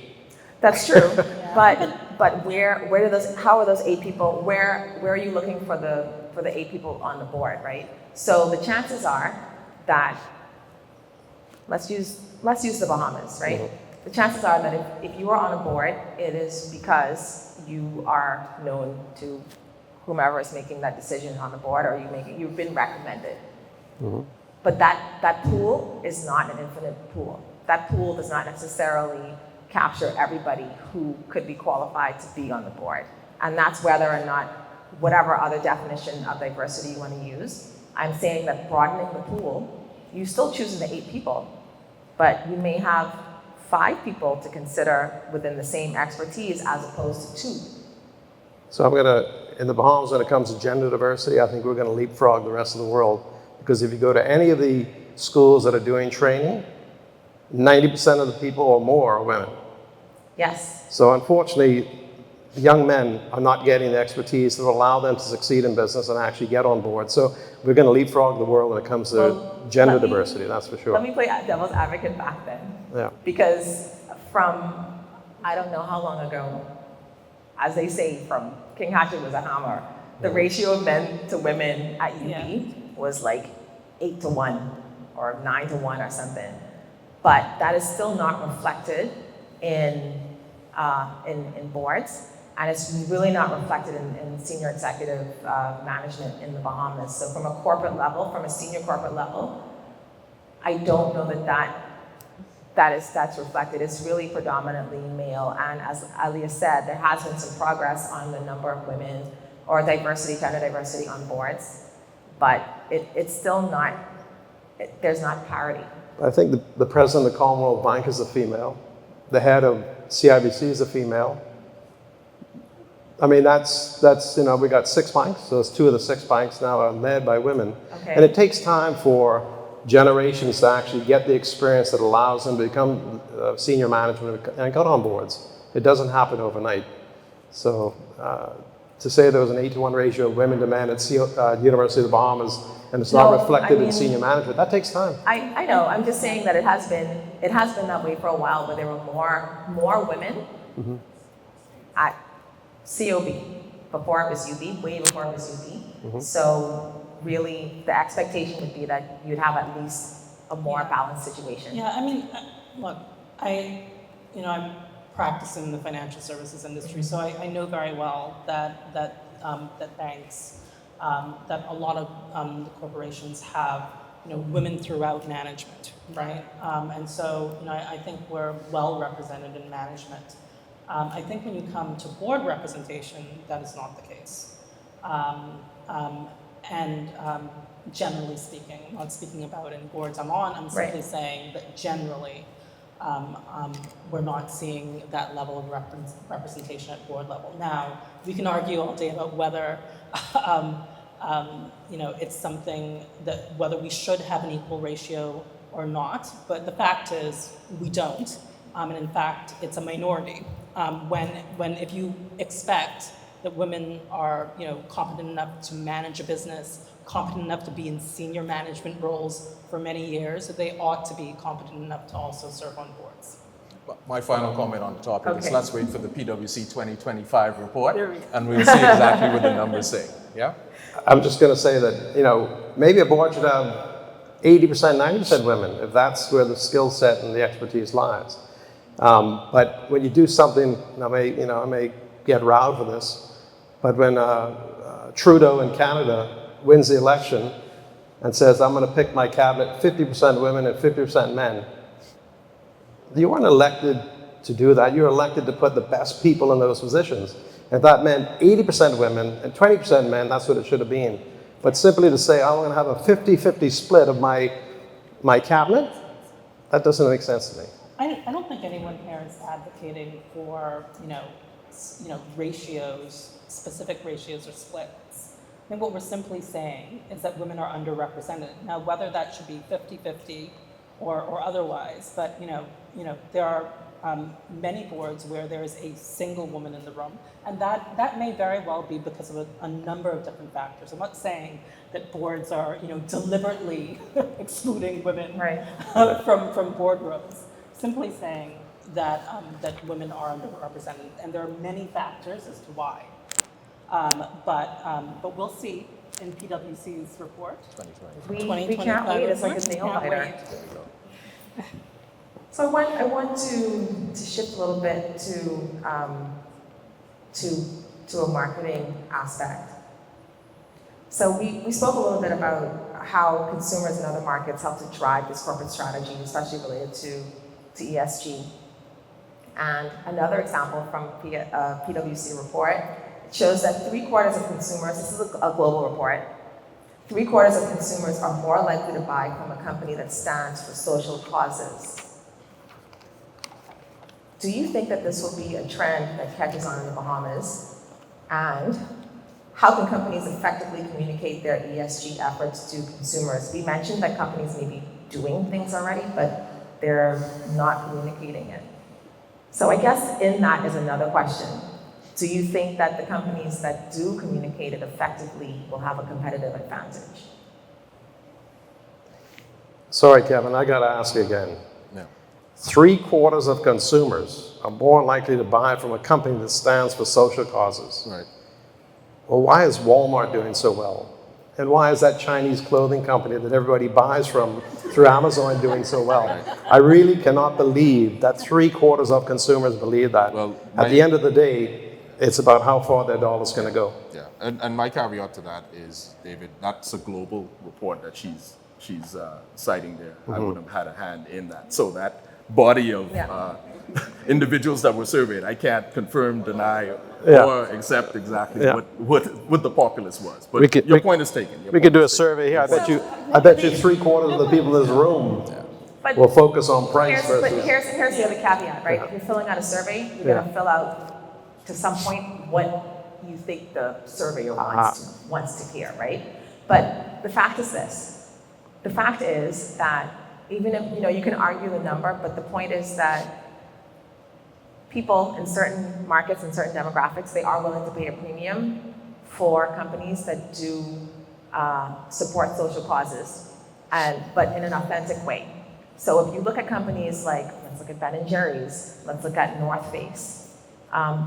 That's true, but where do those? How are those 8 people? Where are you looking for the 8 people on the board, right? So the chances are that let's use the Bahamas, right? The chances are that if you are on a board, it is because you are known to whomever is making that decision on the board, or you've been recommended. But that pool is not an infinite pool. That pool does not necessarily capture everybody who could be qualified to be on the board. And that's whether or not, whatever other definition of diversity you want to use, I'm saying that broadening the pool, you still choosing the 8 people, but you may have 5 people to consider within the same expertise as opposed to 2. So in the Bahamas, when it comes to gender diversity, I think we're going to leapfrog the rest of the world. Because if you go to any of the schools that are doing training, 90% of the people or more are women. Yes. So unfortunately, young men are not getting the expertise that will allow them to succeed in business and actually get on board. So we're going to leapfrog the world when it comes to gender diversity, that's for sure. Let me play devil's advocate back then. Yeah. Because from, I don't know how long ago, as they say, from King Hatchet was a hammer, the ratio of men to women at UB was like 8-to-1 or 9-to-1 or something. But that is still not reflected in boards, and it's really not reflected in senior executive management in the Bahamas. So from a corporate level, from a senior corporate level, I don't know that's reflected. It's really predominantly male, and as Aliya said, there has been some progress on the number of women or gender diversity on boards, but it's still not, there's not parity. I think the president of the Commonwealth Bank is a female. The head of CIBC is a female. I mean, that's we got 6 banks, so it's 2 of the 6 banks now are led by women. Okay. And it takes time for generations to actually get the experience that allows them to become senior management and get on boards. It doesn't happen overnight. So to say there was an 8-to-1 ratio of women to men at University of the Bahamas, and it's not reflected in senior management, that takes time. I know. I'm just saying that it has been that way for a while, but there were more women at COB before it was UB, way before it was UB. So really, the expectation would be that you'd have at least a more balanced situation. Yeah, I mean, look, I practice in the financial services industry, so I know very well that banks, that a lot of the corporations have women throughout management, right? And so I think we're well represented in management. I think when you come to board representation, that is not the case. Generally speaking, I'm not speaking about any boards I'm on, I'm simply saying that generally we're not seeing that level of representation at board level. Now, we can argue all day about whether it's something that whether we should have an equal ratio or not, but the fact is we don't, and in fact it's a minority. If you expect that women are competent enough to manage a business, competent enough to be in senior management roles for many years, that they ought to be competent enough to also serve on boards. My final comment on the topic is let's wait for the PwC 2025 report, and we'll see exactly what the numbers say. Yeah. I'm just going to say that maybe a board should have 80%, 90% women, if that's where the skill set and the expertise lies. But when you do something, I may get riled for this, but when Trudeau in Canada wins the election and says, I'm going to pick my cabinet 50% women and 50% men, you weren't elected to do that. You were elected to put the best people in those positions. If that meant 80% women and 20% men, that's what it should have been. But simply to say, I'm going to have a 50-50 split of my cabinet, that doesn't make sense to me. I don't think anyone here is advocating for ratios, specific ratios or splits. I think what we're simply saying is that women are underrepresented. Now, whether that should be 50-50 or otherwise, but there are many boards where there is a single woman in the room, and that may very well be because of a number of different factors. I'm not saying that boards are deliberately excluding women from boardrooms. Simply saying that women are underrepresented, and there are many factors as to why. But we'll see in PwC's report. 2020. We can't wait. It's like a nail biter. So I want to shift a little bit to a marketing aspect. So we spoke a little bit about how consumers in other markets help to drive this corporate strategy, especially related to ESG. And another example from PwC report shows that 3/4 of consumers, this is a global report, 3/4 of consumers are more likely to buy from a company that stands for social causes. Do you think that this will be a trend that catches on in the Bahamas? And how can companies effectively communicate their ESG efforts to consumers? We mentioned that companies may be doing things already, but they're not communicating it. So I guess in that is another question. Do you think that the companies that do communicate it effectively will have a competitive advantage? Sorry, Kevin, I gotta ask you again. No. 3/4 of consumers are more likely to buy from a company that stands for social causes. Right. Well, why is Walmart doing so well? And why is that Chinese clothing company that everybody buys from through Amazon doing so well? I really cannot believe that 3/4 of consumers believe that. Well, at the end of the day, it's about how far their dollar's going to go. Yeah, and my caveat to that is, David, that's a global report that she's citing there. I wouldn't have had a hand in that. So that body of individuals that were surveyed, I can't confirm, deny, or accept exactly what the populace was. But your point is taken. We could do a survey here. I bet you 3/4 of the people in this room will focus on price versus. But here's the other caveat, right? If you're filling out a survey, you're going to fill out to some point what you think the surveyor wants to hear, right? But the fact is this. The fact is that even if, you can argue the number, but the point is that people in certain markets and certain demographics, they are willing to pay a premium for companies that do support social causes, but in an authentic way. So if you look at companies like, let's look at Ben & Jerry's, let's look at North Face,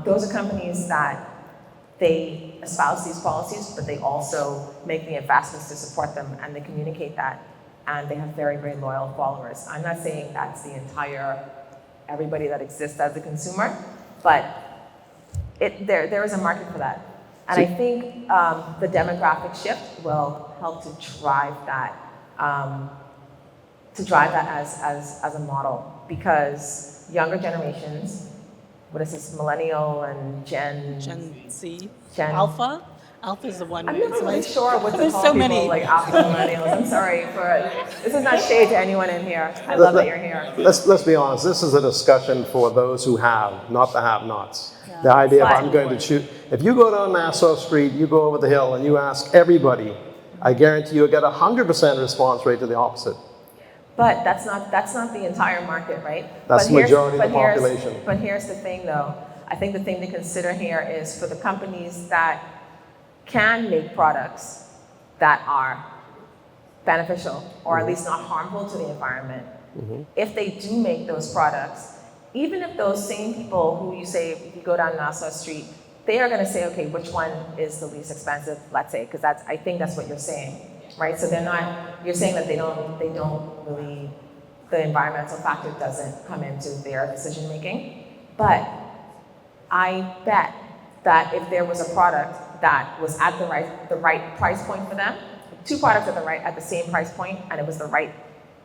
those are companies that they espouse these policies, but they also make the investments to support them, and they communicate that, and they have very, very loyal followers. I'm not saying that's the entire everybody that exists as a consumer, but there is a market for that. And I think the demographic shift will help to drive that as a model, because younger generations, what is this, millennial and Gen Z, Alpha? Alpha is the one. I'm not really sure what to There's call so people many. like Alpha and millennials. I'm sorry this is not shade to anyone in here. I love that you're here. Let's be honest. This is a discussion for those who have, not the have-nots. Yeah. The idea of I'm going to choose. If you go down Nassau Street, you go over the hill, and you ask everybody, I guarantee you'll get 100% response rate to the opposite. But that's not the entire market, right? That's the majority of the population. But here's the thing, though. I think the thing to consider here is for the companies that can make products that are beneficial or at least not harmful to the environment. If they do make those products, even if those same people who you say, if you go down Nassau Street, they are going to say, okay, which one is the least expensive, let's say, because I think that's what you're saying, right? So you're saying that they don't really, the environmental factor doesn't come into their decision making. But I bet that if there was a product that was at the right price point for them, two products at the same price point, and it was the right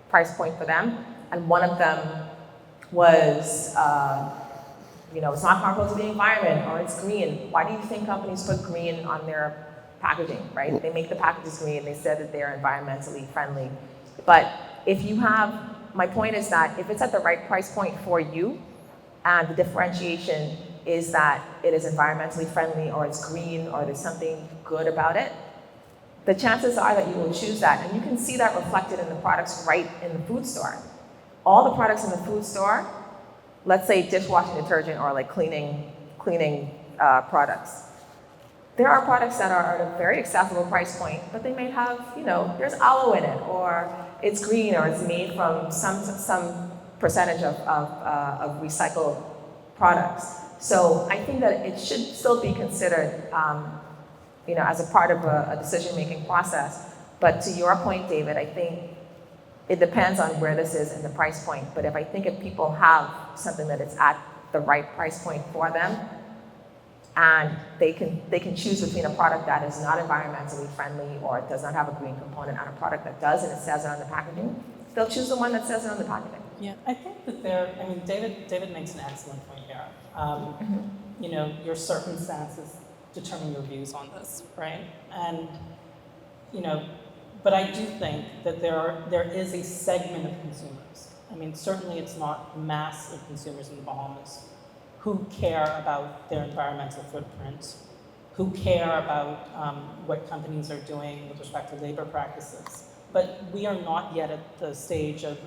price point for them, and one of them was, it's not harmful to the environment, or it's green. Why do you think companies put green on their packaging, right? They make the packages green. They said that they're environmentally friendly. But my point is that if it's at the right price point for you, and the differentiation is that it is environmentally friendly, or it's green, or there's something good about it, the chances are that you will choose that. And you can see that reflected in the products right in the food store. All the products in the food store, let's say dishwashing detergent or like cleaning products. There are products that are at a very accessible price point, but they may have, there's aloe in it, or it's green, or it's made from some percentage of recycled products. So I think that it should still be considered, as a part of a decision-making process. But to your point, David, I think it depends on where this is in the price point. But if people have something that is at the right price point for them, and they can choose between a product that is not environmentally friendly or does not have a green component and a product that does, and it says it on the packaging, they'll choose the one that says it on the packaging. Yeah, I think that David makes an excellent point here. Your circumstances determine your views on this, right? And, but I do think that there is a segment of consumers. I mean, certainly it's not mass of consumers in the Bahamas who care about their environmental footprint, who care about what companies are doing with respect to labor practices. But we are not yet at the stage of,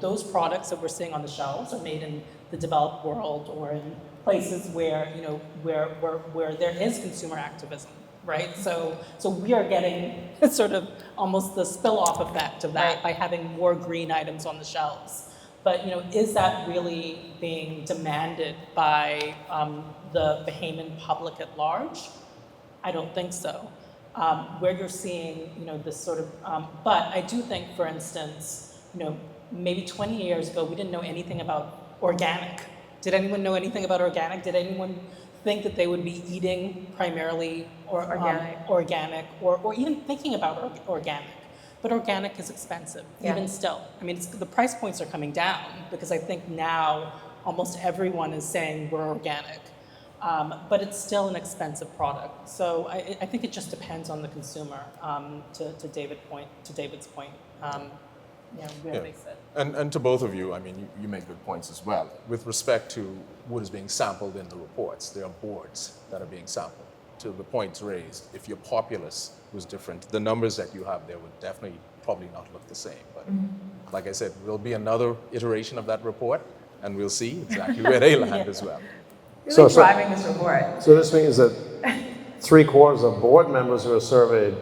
those products that we're seeing on the shelves are made in the developed world or in places where, where there is consumer activism, right? So we are getting sort of almost the spill-off effect of that by having more green items on the shelves. But is that really being demanded by the Bahamian public at large? I don't think so. Where you're seeing, this sort of, but I do think, for instance, maybe 20 years ago, we didn't know anything about organic. Did anyone know anything about organic? Did anyone think that they would be eating primarily organic or even thinking about organic? But organic is expensive, even still. I mean, the price points are coming down because I think now almost everyone is saying we're organic. But it's still an expensive product. So I think it just depends on the consumer, to David's point, where they sit. And to both of you, I mean, you make good points as well. With respect to what is being sampled in the reports, there are boards that are being sampled. To the points raised, if your populace was different, the numbers that you have there would definitely probably not look the same. But like I said, there'll be another iteration of that report, and we'll see exactly where they land as well. Really driving this report. So this means that 3/4 of board members who are surveyed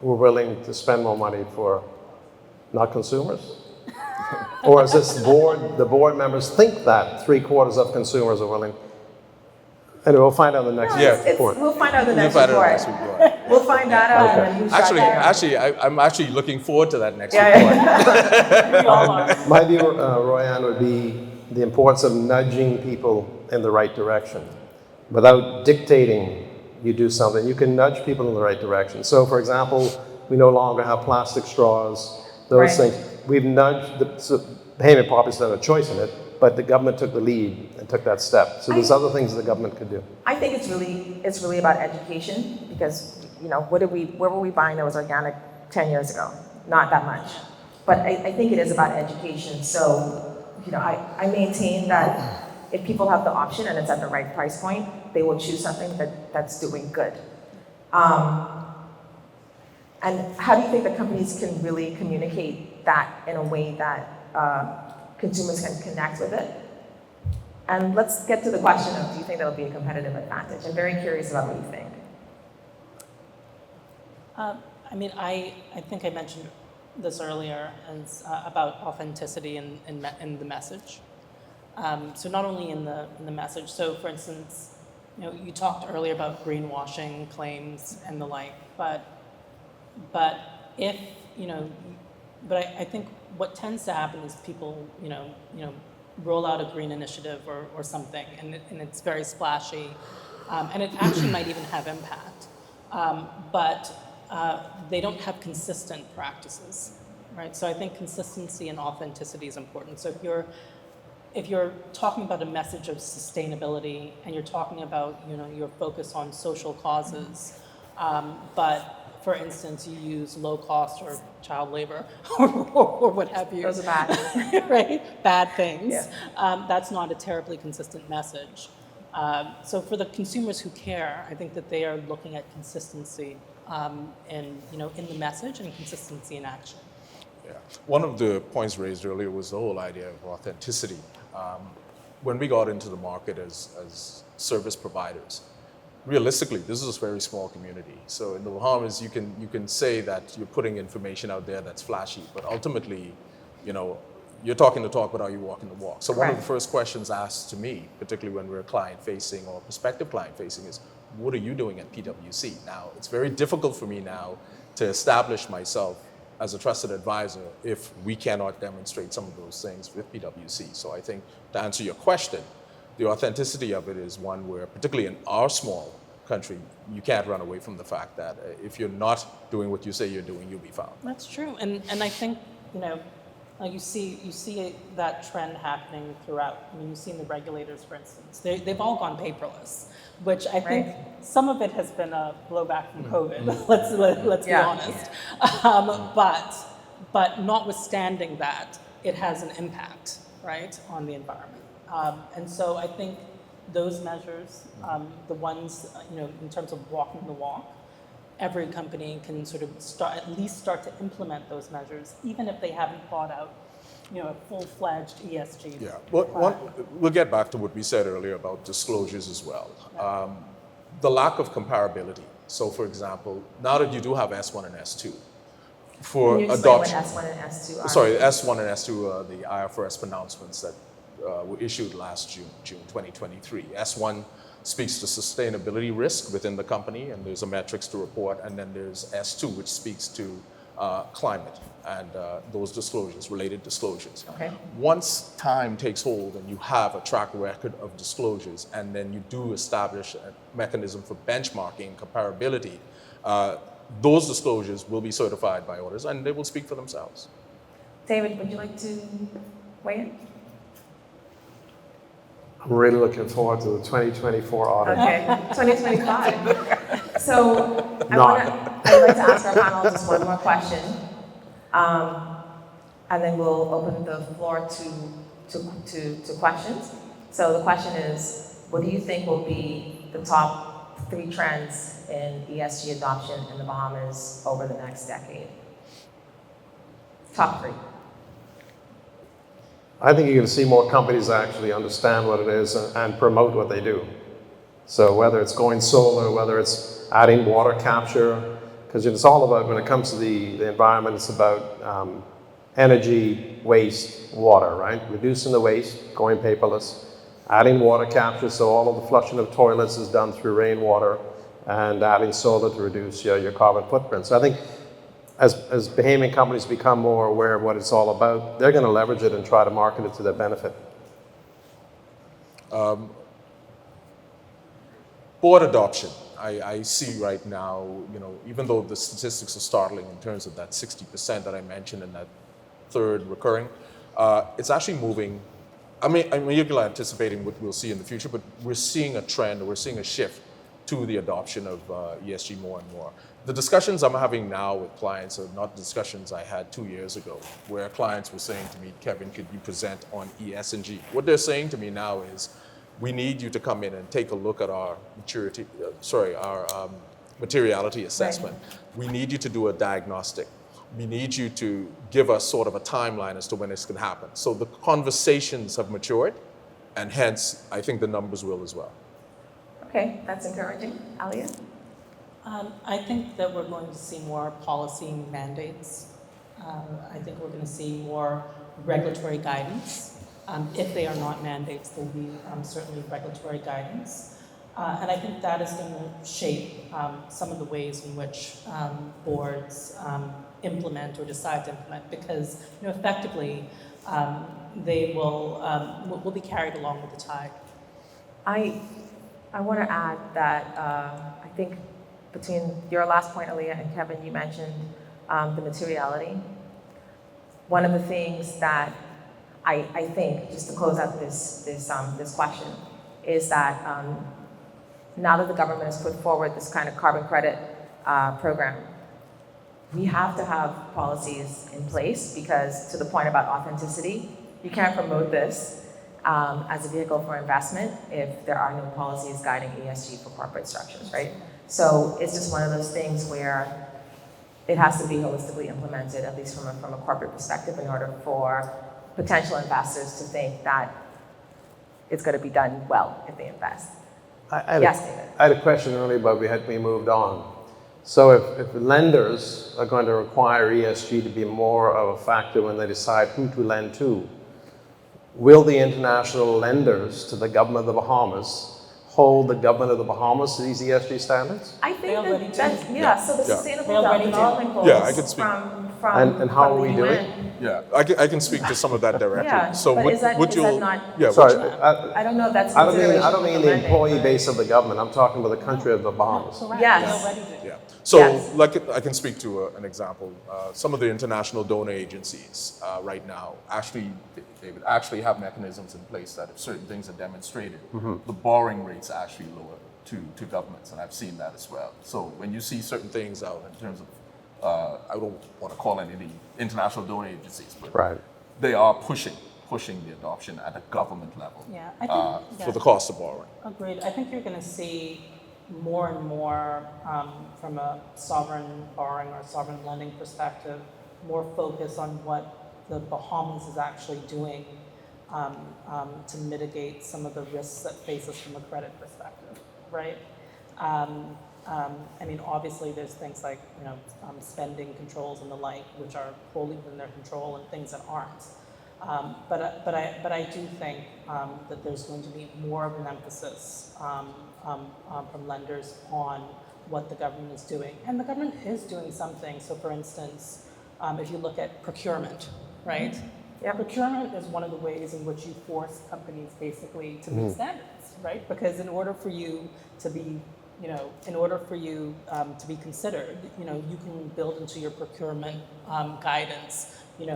were willing to spend more money for not consumers? Or is this the board members think that 3/4 of consumers are willing? And we'll find out in the next report. We'll find out in the next report. We'll find that out. Okay. And then I'm actually looking forward to that next report. My view, Royann, would be the importance of nudging people in the right direction. Without dictating you do something, you can nudge people in the right direction. So, for example, we no longer have plastic straws, those things. We've nudged the Bahamian populace had a choice in it, but the government took the lead and took that step. So there's other things the government could do. I think it's really about education because, where were we buying that was organic 10 years ago? Not that much. But I think it is about education. So, I maintain that if people have the option and it's at the right price point, they will choose something that's doing good. And how do you think the companies can really communicate that in a way that consumers can connect with it? And let's get to the question of, do you think that'll be a competitive advantage? I'm very curious about what you think. I think I mentioned this earlier about authenticity in the message. So not only in the message. So for instance, you talked earlier about greenwashing claims and the like, but if I think what tends to happen is people roll out a green initiative or something, and it's very splashy, and it actually might even have impact, but they don't have consistent practices, right? So I think consistency and authenticity is important. So if you're talking about a message of sustainability and you're talking about your focus on social causes, but for instance, you use low cost or child labor or what have you. Those are bad. Right? Bad things. Yeah. That's not a terribly consistent message. So for the consumers who care, I think that they are looking at consistency in the message and consistency in action. Yeah. One of the points raised earlier was the whole idea of authenticity. When we got into the market as service providers, realistically, this is a very small community. So in the Bahamas, you can say that you're putting information out there that's flashy, but ultimately, you're talking the talk, but are you walking the walk? So one of the first questions asked to me, particularly when we're client-facing or prospective client-facing, is, what are you doing at PwC? Now, it's very difficult for me now to establish myself as a trusted advisor if we cannot demonstrate some of those things with PwC. So I think to answer your question, the authenticity of it is one where, particularly in our small country, you can't run away from the fact that if you're not doing what you say you're doing, you'll be found. That's true, and I think you see that trend happening throughout. I mean, you see in the regulators, for instance, they've all gone paperless, which I think some of it has been a blowback from COVID. Let's be honest. But notwithstanding that, it has an impact, right, on the environment. And so I think those measures, the ones, in terms of walking the walk, every company can sort of start to implement those measures, even if they haven't thought out, a full-fledged ESG. Yeah, we'll get back to what we said earlier about disclosures as well. The lack of comparability. So, for example, now that you do have S1 and S2, for adoption. What S1 and S2 are? Sorry, S1 and S2 are the IFRS pronouncements that were issued last June 2023. S1 speaks to sustainability risk within the company, and there's a metrics to report, and then there's S2, which speaks to climate and those disclosures, related disclosures. Okay. Once time takes hold and you have a track record of disclosures, and then you do establish a mechanism for benchmarking and comparability, those disclosures will be certified by auditors, and they will speak for themselves. David, would you like to weigh in? I'm really looking forward to the 2024 audit. Okay, 2025. So I'd like to ask our panel just one more question, and then we'll open the floor to questions. So the question is, what do you think will be the top 3 trends in ESG adoption in the Bahamas over the next decade? Top 3. I think you're going to see more companies actually understand what it is and promote what they do. So whether it's going solar, whether it's adding water capture, because it's all about, when it comes to the environment, it's about energy, waste, water, right? Reducing the waste, going paperless, adding water capture, so all of the flushing of toilets is done through rainwater, and adding solar to reduce your carbon footprint. So I think as Bahamian companies become more aware of what it's all about, they're going to leverage it and try to market it to their benefit. Board adoption. I see right now, even though the statistics are startling in terms of that 60% that I mentioned and that third recurring, it's actually moving. I mean, you're anticipating what we'll see in the future, but we're seeing a trend, we're seeing a shift to the adoption of ESG more and more. The discussions I'm having now with clients are not discussions I had 2 years ago, where clients were saying to me, Kevin, could you present on ESG? What they're saying to me now is, we need you to come in and take a look at our materiality assessment. Right. We need you to do a diagnostic. We need you to give us sort of a timeline as to when this can happen. So the conversations have matured, and hence, I think the numbers will as well. Okay, that's encouraging. Aliya? I think that we're going to see more policy mandates. I think we're going to see more regulatory guidance. If they are not mandates, there'll be certainly regulatory guidance. And I think that is going to shape some of the ways in which boards implement or decide to implement, because effectively they will be carried along with the tide. I want to add that I think between your last point, Aliya, and Kevin, you mentioned the materiality. One of the things that I think, just to close out this question, is that now that the government has put forward this kind of carbon credit program, we have to have policies in place, because to the point about authenticity, you can't promote this as a vehicle for investment if there are no policies guiding ESG for corporate structures, right? So it's just one of those things where it has to be holistically implemented, at least from a corporate perspective, in order for potential investors to think that it's going to be done well if they invest. Yes, David. I had a question earlier, but we moved on. So if lenders are going to require ESG to be more of a factor when they decide who to lend to, will the international lenders to the government of the Bahamas hold the government of the Bahamas to these ESG standards? I think so the Sustainable already do. Development Goals Yeah, I could speak. And how from will we the do UN. it? Yeah, I can speak to some of that directly. Yeah, So but would is that you? not? Yeah. Sorry, I don't know if that's I don't mean consideration the for employee lending, base of the government. I'm talking about the country of the Bahamas. Correct. Yes. They already do. Yeah. So, Yes. like, I can speak to an example. Some of the international donor agencies right now David, actually have mechanisms in place that if certain things are demonstrated, the borrowing rates are actually lower to governments, and I've seen that as well. So when you see certain things out in terms of, I don't want to call any international donor agencies, but Right. they are pushing the adoption at a government level Yeah, I think, for the cost of borrowing. Agreed. I think you're going to see more and more from a sovereign borrowing or sovereign lending perspective, more focus on what the Bahamas is actually doing to mitigate some of the risks that face us from a credit perspective, right? I mean, obviously, there's things like spending controls and the like, which are wholly within their control, and things that aren't. But I do think that there's going to be more of an emphasis from lenders on what the government is doing, and the government is doing something. So, for instance, if you look at procurement, right? Yeah. Procurement is one of the ways in which you force companies basically to meet standards, right? Because in order for you to be to be considered, you can build into your procurement guidance. We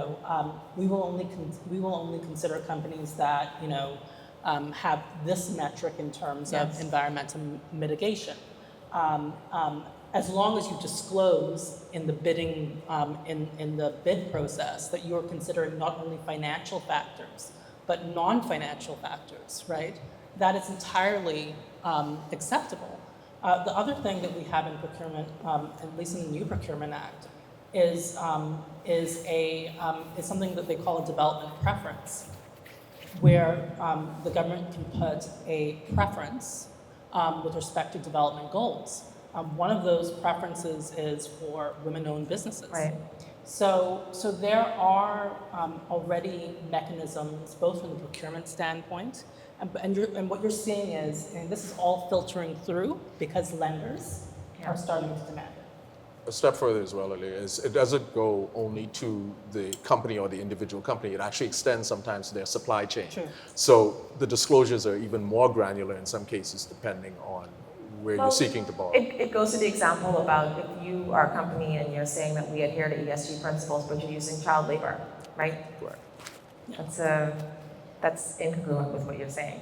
will only consider companies that have this metric in terms of environmental mitigation. As long as you disclose in the bidding, in the bid process, that you're considering not only financial factors but non-financial factors, right? That is entirely acceptable. The other thing that we have in procurement, at least in the new Procurement Act, is something that they call a development preference, where the government can put a preference with respect to development goals. One of those preferences is for women-owned businesses. Right. So there are already mechanisms, both from the procurement standpoint, and what you're seeing is, and this is all filtering through because lenders are starting to demand it. A step further as well, Aliya, is it doesn't go only to the company or the individual company. It actually extends sometimes to their supply chain. True. So the disclosures are even more granular in some cases, depending on where you're seeking to borrow. It goes to the example about if you are a company and you're saying that we adhere to ESG principles, but you're using child labor, right? Correct. That's incongruent with what you're saying.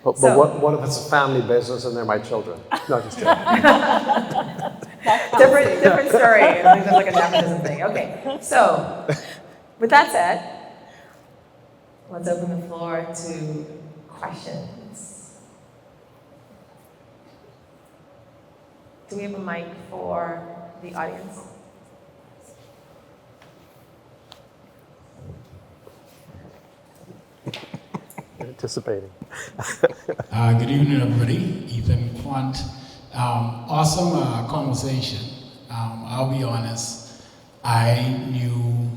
But what if it's a family business and they're my children? No, just joking. Different story. I think that's like a nepotism thing. Okay, so with that said, let's open the floor to questions. Do we have a mic for the audience? Anticipating. Good evening, everybody. Ethan Quant. Awesome conversation. I'll be honest, I knew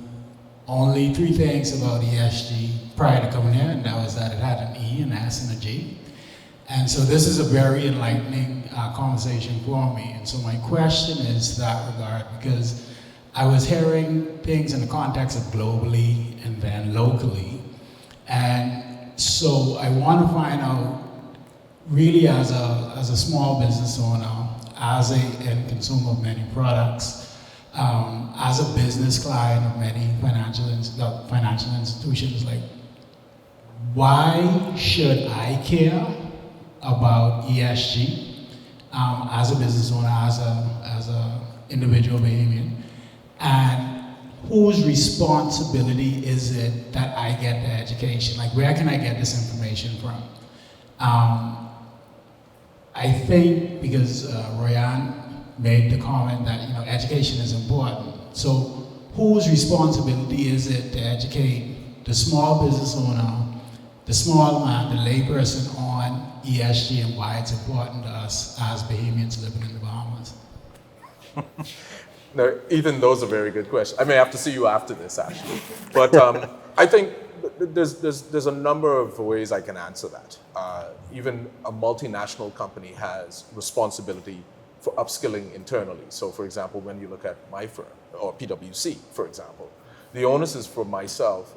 only 3 things about ESG prior to coming here, and that was that it had an E, an S, and a G. And so this is a very enlightening conversation for me. And so my question is that regard, because I was hearing things in the context of globally and then locally. And so I want to find out, really as a small business owner, as an end consumer of many products, as a business client of many financial institutions, like, why should I care about ESG as a business owner, as a individual Bahamian? And whose responsibility is it that I get the education? Like, where can I get this information from? I think because Royann made the comment that, you know, education is important. So whose responsibility is it to educate the small business owner, the small man, the layperson on ESG and why it's important to us as Bahamians living in the Bahamas? No, Ethan, those are very good questions. I may have to see you after this, actually. But I think there's a number of ways I can answer that. Even a multinational company has responsibility for upskilling internally. So, for example, when you look at my firm, or PwC, for example, the onus is for myself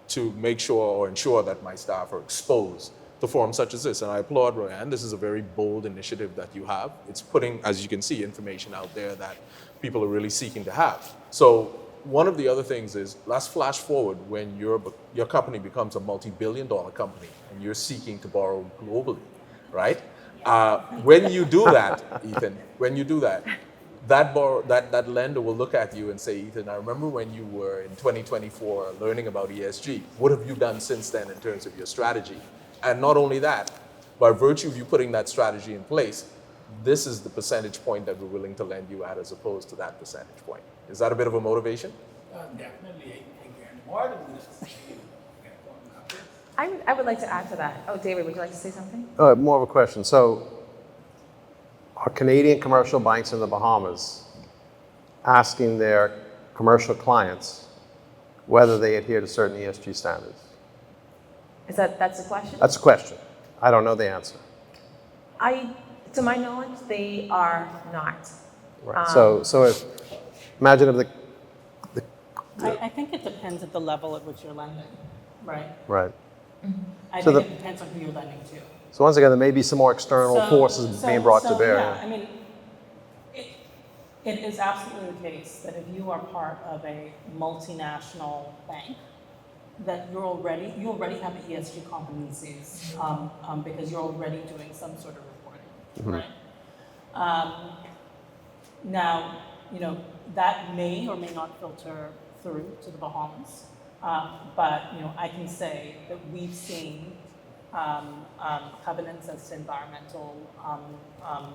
to make sure or ensure that my staff are exposed to forums such as this. And I applaud Royann. This is a very bold initiative that you have. It's putting, as you can see, information out there that people are really seeking to have. So one of the other things is, let's flash forward when your company becomes a multi-billion-dollar company and you're seeking to borrow globally, right? When you do that, Ethan, when you do that, that lender will look at you and say, Ethan, I remember when you were in 2024 learning about ESG. What have you done since then in terms of your strategy? And not only that, by virtue of you putting that strategy in place, this is the percentage point that we're willing to lend you at as opposed to that percentage point. Is that a bit of a motivation? Definitely. More than this. I would like to add to that. Oh, David, would you like to say something? More of a question. So, are Canadian commercial banks in the Bahamas asking their commercial clients whether they adhere to certain ESG standards? That's the question? That's a question. I don't know the answer. To my knowledge, they are not. Right. So if, imagine if I think it depends at the level at which you're lending, right? right. I So think it depends on who you're lending to. So once again, there may be some more external forces being brought to bear. Yeah, I mean, it is absolutely the case that if you are part of a multinational bank, that you already have ESG competencies because you're already doing some sort of reporting, right? Now, you know, that may or may not filter through to the Bahamas, but you know, I can say that we've seen covenants as to environmental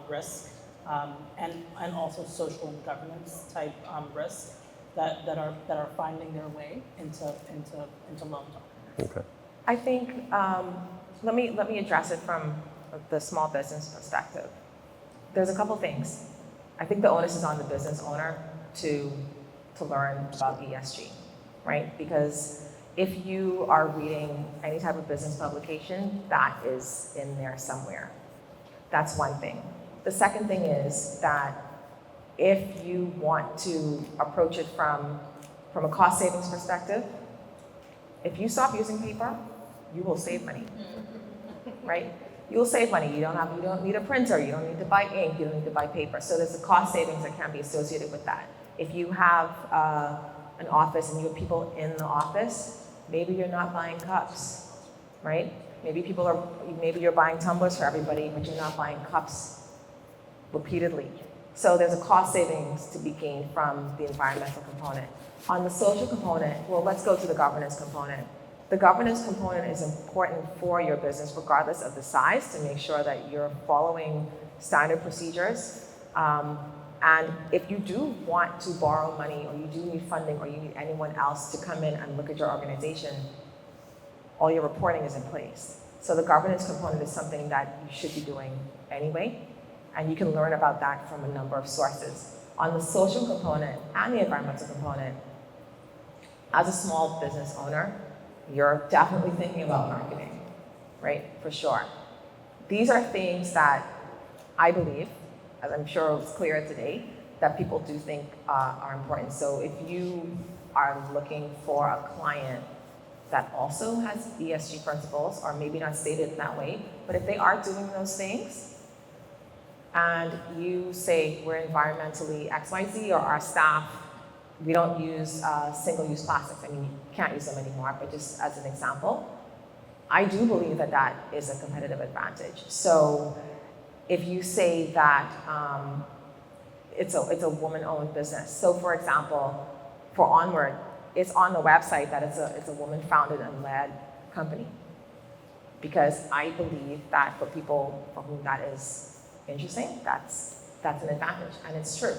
risk and also social and governance type risk that are finding their way into loan documents. Okay. I think let me address it from the small business perspective. There's a couple things. I think the onus is on the business owner to learn about ESG, right? Because if you are reading any type of business publication, that is in there somewhere. That's one thing. The second thing is that if you want to approach it from a cost savings perspective, if you stop using paper, you will save money, right? You will save money. You don't need a printer. You don't need to buy ink. You don't need to buy paper. So there's a cost savings that can be associated with that. If you have an office and you have people in the office, maybe you're not buying cups, right? Maybe you're buying tumblers for everybody, but you're not buying cups repeatedly. So there's a cost savings to be gained from the environmental component. On the social component, well, let's go to the governance component. The governance component is important for your business, regardless of the size, to make sure that you're following standard procedures. And if you do want to borrow money, or you do need funding, or you need anyone else to come in and look at your organization, all your reporting is in place. So the governance component is something that you should be doing anyway, and you can learn about that from a number of sources. On the social component and the environmental component, as a small business owner, you're definitely thinking about marketing, right? For sure. These are things that I believe, as I'm sure it was clear today, that people do think are important. So if you are looking for a client that also has ESG principles, or maybe not stated that way, but if they are doing those things, and you say we're environmentally XYZ, or our staff, we don't use single-use plastics. I mean, you can't use them anymore, but just as an example, I do believe that that is a competitive advantage. So if you say that it's a woman-owned business, so for example, for Onward, it's on the website that it's a woman-founded and led company. Because I believe that for people for whom that is interesting, that's an advantage, and it's true.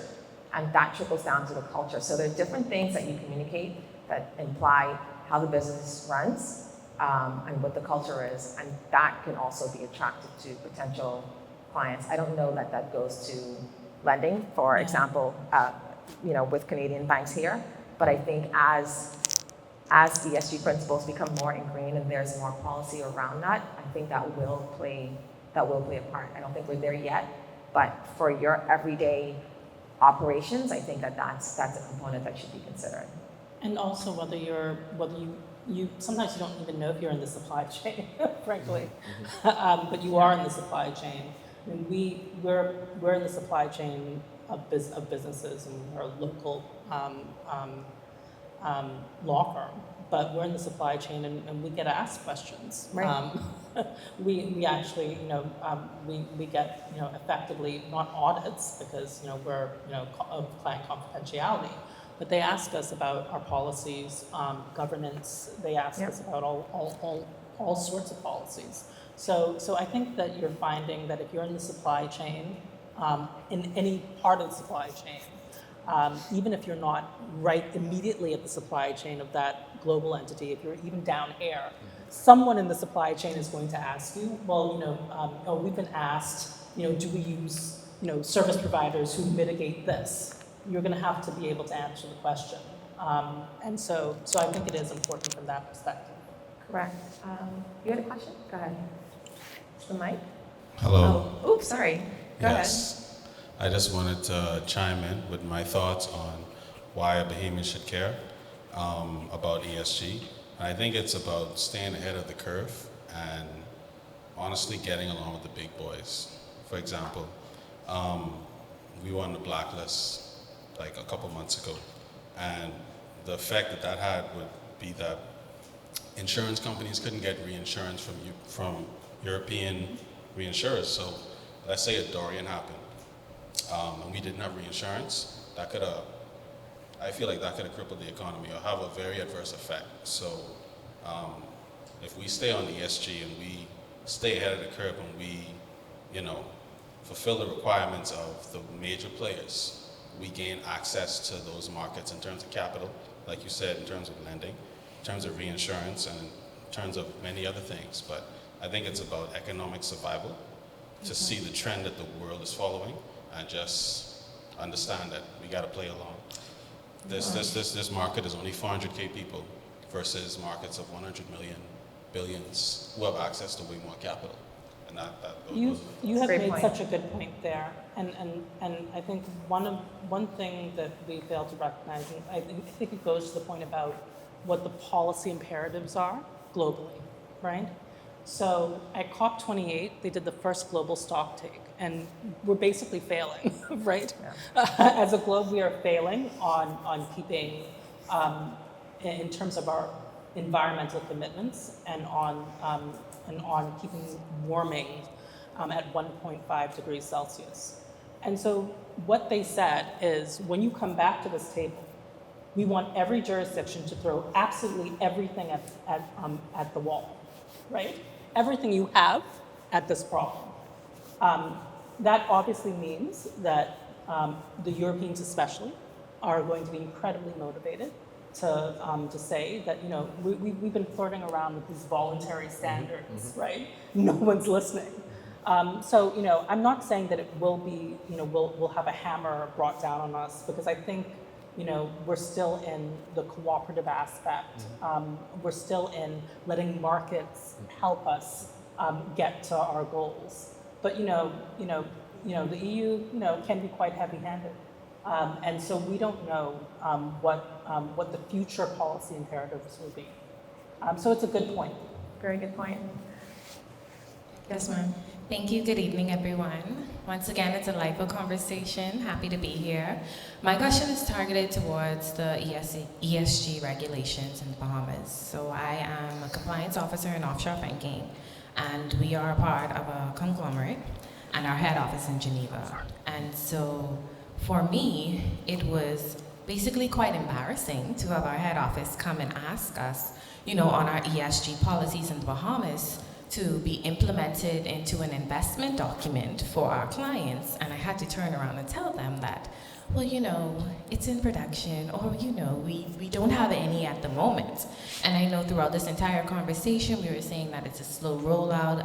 And that trickles down to the culture. So there are different things that you communicate that imply how the business runs and what the culture is, and that can also be attractive to potential clients. I don't know that that goes to lending, for example, with Canadian banks here, but I think as ESG principles become more ingrained and there's more policy around that, I think that will play a part. I don't think we're there yet, but for your everyday operations, I think that's a component that should be considered. And also whether you sometimes you don't even know if you're in the supply chain, frankly, but you are in the supply chain. I mean, we're in the supply chain of businesses, and we're a local law firm, but we're in the supply chain, and we get asked questions. Right. We actually, we get, effectively not audits because, we're, of client confidentiality, but they ask us about our policies, governance. They ask us about all sorts of policies. So I think that you're finding that if you're in the supply chain, in any part of the supply chain, even if you're not right immediately at the supply chain of that global entity, if you're even down here, someone in the supply chain is going to ask you, well, we've been asked, do we use, service providers who mitigate this? You're going to have to be able to answer the question. And so I think it is important from that perspective. Correct. You had a question? Go ahead. The mic? Hello. Oh, oops, sorry. Go ahead. I just wanted to chime in with my thoughts on why a Bahamian should care about ESG. And I think it's about staying ahead of the curve and honestly getting along with the big boys. For example, we were on the blacklist like a couple months ago, and the effect that had would be that insurance companies couldn't get reinsurance from European reinsurers. So let's say a Dorian happened, and we didn't have reinsurance, I feel like that could have crippled the economy or have a very adverse effect. So if we stay on ESG and we stay ahead of the curve and we, fulfill the requirements of the major players, we gain access to those markets in terms of capital, like you said, in terms of lending, in terms of reinsurance, and in terms of many other things. But I think it's about economic survival, to see the trend that the world is following, and just understand that we got to play along. This market is only 400K people versus markets of 100 million, billions, who have access to way more capital. And You have Great made point. such a good point there, and I think one thing that we fail to recognize, and I think it goes to the point about what the policy imperatives are globally, right? So at COP28, they did the first global stock take, and we're basically failing, right? Yeah. As a globe, we are failing on keeping, in terms of our environmental commitments, and on keeping warming at 1.5 degrees Celsius. And so what they said is, when you come back to this table, we want every jurisdiction to throw absolutely everything at the wall, right? Everything you have at this problem. That obviously means that the Europeans especially are going to be incredibly motivated to say that, we've been flirting around with these voluntary standards, right? No one's listening. So, I'm not saying that it will be, we'll have a hammer brought down on us, because I think, we're still in the cooperative aspect. We're still in letting markets help us get to our goals. But, the EU, can be quite heavy-handed. And so we don't know what the future policy imperatives will be. So it's a good point. Very good point. Yes, ma'am. Thank you. Good evening, everyone. Once again, it's a delightful conversation. Happy to be here. My question is targeted towards the ESG regulations in the Bahamas. So I am a compliance officer in offshore banking, and we are a part of a conglomerate, and our head office in Geneva. And so for me, it was basically quite embarrassing to have our head office come and ask us, on our ESG policies in the Bahamas to be implemented into an investment document for our clients. And I had to turn around and tell them that, well, it's in production, or, we don't have any at the moment. And I know throughout this entire conversation, we were saying that it's a slow rollout.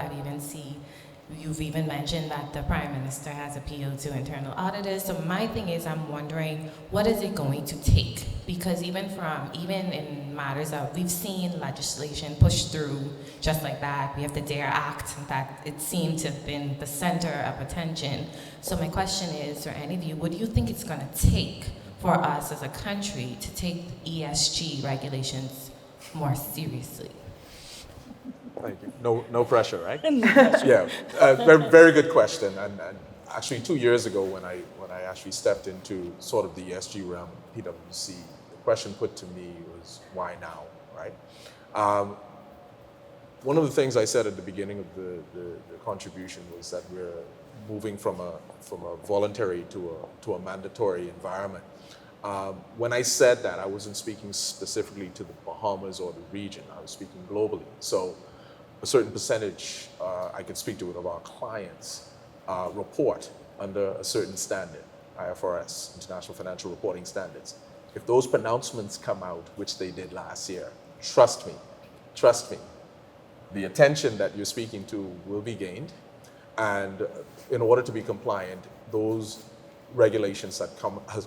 You've even mentioned that the Prime Minister has appealed to internal auditors. So my thing is, I'm wondering, what is it going to take? Because even in matters of, we've seen legislation pushed through just like that. We have the DARE Act that it seemed to have been the center of attention. So my question is, for any of you, what do you think it's going to take for us as a country to take ESG regulations more seriously? Thank you. No pressure, right? Yeah, very, very good question. And actually, 2 years ago, when I actually stepped into sort of the ESG realm at PwC, the question put to me was, why now, right? One of the things I said at the beginning of the contribution was that we're moving from a voluntary to a mandatory environment. When I said that, I wasn't speaking specifically to the Bahamas or the region. I was speaking globally. So a certain percentage, I could speak to it, of our clients report under a certain standard, IFRS, International Financial Reporting Standards. If those pronouncements come out, which they did last year, trust me, the attention that you're speaking to will be gained. And in order to be compliant, those regulations that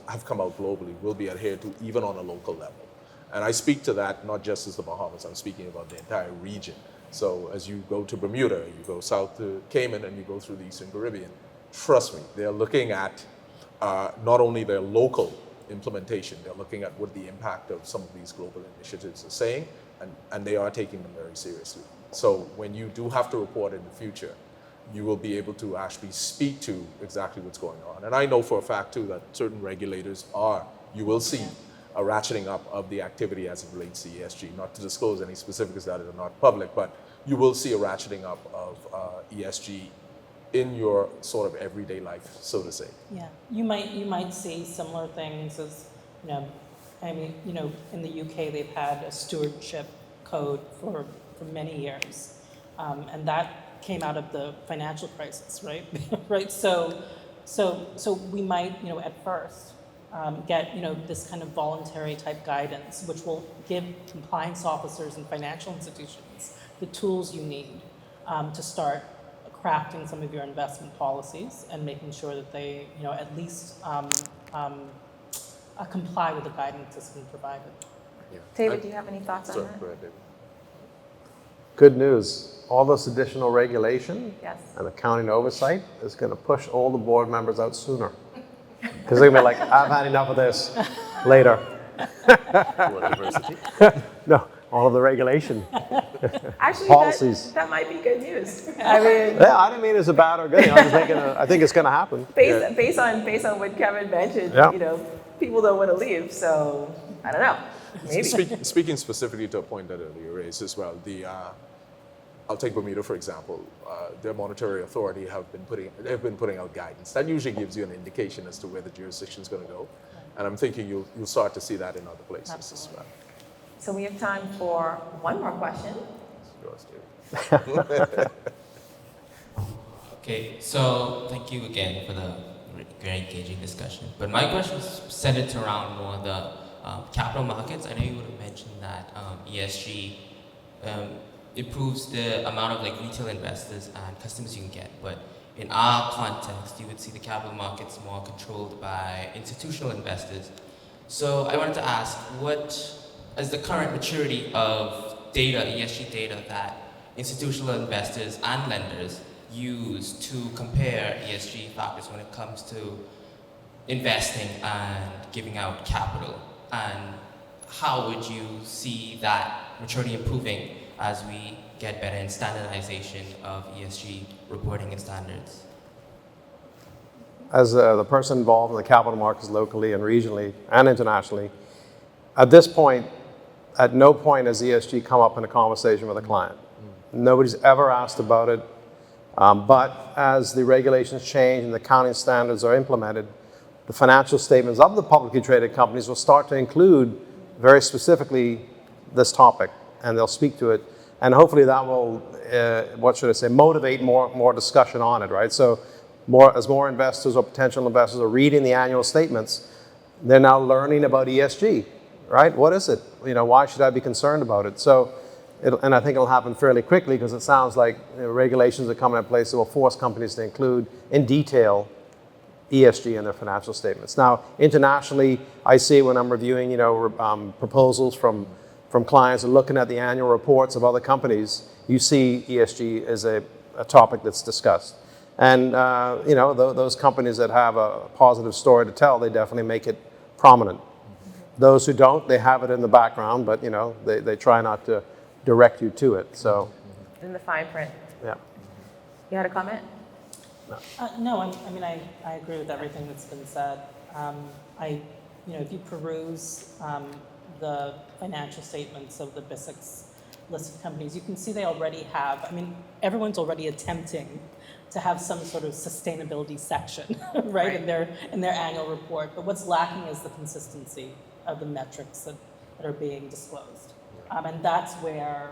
have come out globally will be adhered to even on a local level. And I speak to that not just as the Bahamas, I'm speaking about the entire region. So as you go to Bermuda, you go south to Cayman, and you go through the Eastern Caribbean, trust me, they're looking at not only their local implementation, they're looking at what the impact of some of these global initiatives are saying, and they are taking them very seriously. So when you do have to report in the future, you will be able to actually speak to exactly what's going on. And I know for a fact too that certain regulators you will see a ratcheting up of the activity as it relates to ESG, not to disclose any specifics that are not public, but you will see a ratcheting up of ESG in your sort of everyday life, so to say. Yeah, you might see similar things as, in the UK they've had a stewardship code for many years, and that came out of the financial crisis, right? Right. So we might, at first, get this kind of voluntary type guidance, which will give compliance officers and financial institutions the tools you need to start crafting some of your investment policies and making sure that they, at least comply with the guidance that's been provided. Yeah. David, do you have any thoughts on that? Go ahead, David. Good news. All this additional regulation Yes. and accounting oversight is going to push all the board members out sooner. Because they're going to be like, I've had enough of this. Later. No, all of the regulation. Actually, policies. That might be good news. I mean, Yeah, I didn't mean it's a bad or good thing. I'm just making I think it's going to happen. based on what Kevin mentioned, Yeah. People don't want to leave. So I don't know. Maybe. Speaking specifically to a point that Aliya raised as well, I'll take Bermuda for example. Their monetary authority have been putting out guidance. That usually gives you an indication as to where the jurisdiction is going to go, and I'm thinking you'll start to see that in other places as well. So we have time for one more question. Yours, David. Okay, so thank you again for the very engaging discussion. But my question is centered around more the capital markets. I know you would have mentioned that ESG improves the amount of retail investors and customers you can get, but in our context, you would see the capital markets more controlled by institutional investors. So I wanted to ask, what is the current maturity of data, ESG data, that institutional investors and lenders use to compare ESG factors when it comes to investing and giving out capital? And how would you see that maturity improving as we get better in standardization of ESG reporting and standards? As the person involved in the capital markets locally and regionally and internationally, at this point, at no point has ESG come up in a conversation with a client. Nobody's ever asked about it. But as the regulations change and the accounting standards are implemented, the financial statements of the publicly traded companies will start to include very specifically this topic, and they'll speak to it. And hopefully that will, motivate more discussion on it, right? So as more investors or potential investors are reading the annual statements, they're now learning about ESG, right? What is it? Why should I be concerned about it? So, and I think it'll happen fairly quickly because it sounds like regulations are coming in place that will force companies to include in detail ESG in their financial statements. Now, internationally, I see when I'm reviewing, proposals from clients and looking at the annual reports of other companies, you see ESG as a topic that's discussed. And, those companies that have a positive story to tell, they definitely make it prominent. Those who don't, they have it in the background, but, they try not to direct you to it, so. In the fine print. Yeah. You had a comment? No, I agree with everything that's been said. If you peruse the financial statements of the BISX listed companies, you can see they already have, everyone's already attempting to have some sort of sustainability section, right, in their annual report. But what's lacking is the consistency of the metrics that are being disclosed. And that's where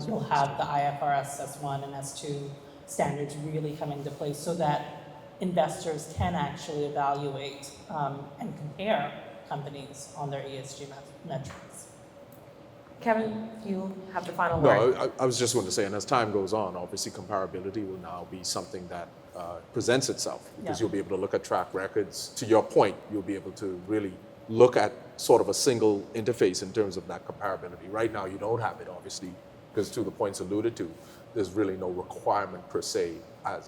you'll have the IFRS S1 and S2 standards really come into place so that investors can actually evaluate and compare companies on their ESG metrics. Kevin, you have the final word. No, I was just going to say, and as time goes on, obviously comparability will now be something that presents itself because you'll be able to look at track records. To your point, you'll be able to really look at sort of a single interface in terms of that comparability. Right now, you don't have it, obviously, because to the points alluded to, there's really no requirement per se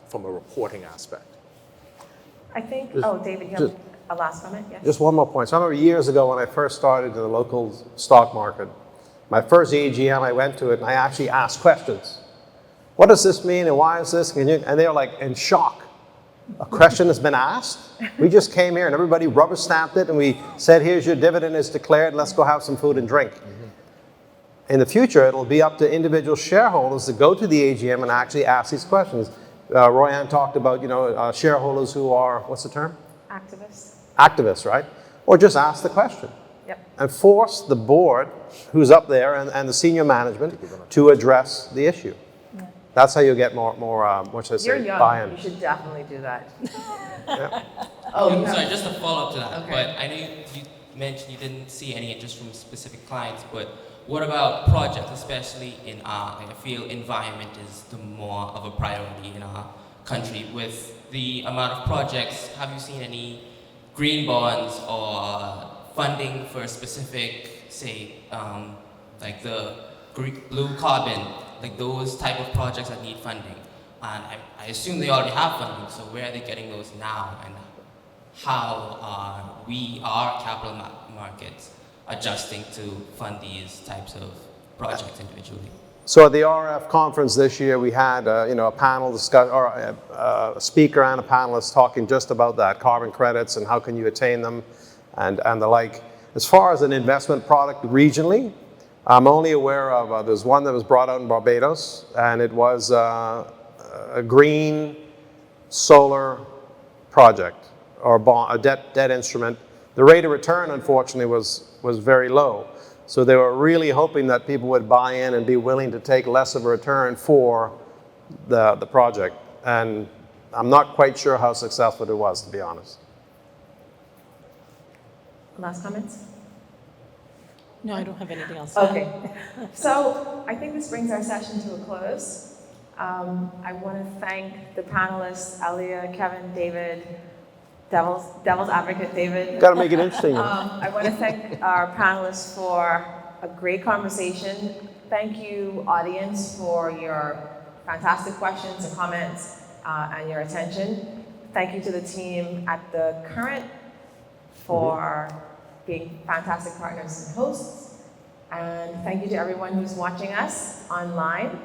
from a reporting aspect. I think, David, you have a last comment? Yes. Just one more point. So I remember years ago when I first started in the local stock market, my first AGM, I went to it and I actually asked questions. What does this mean and why is this? And they were like in shock. A question has been asked? We just came here and everybody rubber stamped it and we said, here's your dividend is declared, let's go have some food and drink. In the future, it'll be up to individual shareholders to go to the AGM and actually ask these questions. Royann talked about, shareholders who are, what's the term? Activists. Activists, right? Or just ask the question. Yep. And force the board, who's up there, and the senior management to address the issue. Yeah. That's how you get more You're young. buy-in. You should definitely do that. Yeah. Sorry, just to follow up to that. Okay. But I know you mentioned you didn't see any interest from specific clients, but what about projects, especially in I feel environment is the more of a priority in our country. With the amount of projects, have you seen any green bonds or funding for specific, say, like the blue carbon, like those type of projects that need funding? And I assume they already have funding, so where are they getting those now? And how are our capital markets adjusting to fund these types of projects individually? So at the RF conference this year, we had a panel discuss, or a speaker and a panelist talking just about that, carbon credits and how can you attain them and the like. As far as an investment product regionally, I'm only aware of, there's one that was brought out in Barbados, and it was a green solar project or a debt instrument. The rate of return, unfortunately, was very low. So they were really hoping that people would buy in and be willing to take less of a return for the project. And I'm not quite sure how successful it was, to be honest. Last comments? No, I don't have anything else to add. Okay. So I think this brings our session to a close. I want to thank the panelists, Aliya, Kevin, David, Devil's Advocate David. Got to make it interesting. I want to thank our panelists for a great conversation. Thank you, audience, for your fantastic questions and comments and your attention. Thank you to the team at The Current for being fantastic partners and hosts. And thank you to everyone who's watching us online.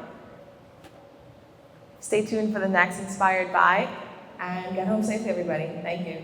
Stay tuned for the next Inspired By, and get home safely, everybody. Thank you.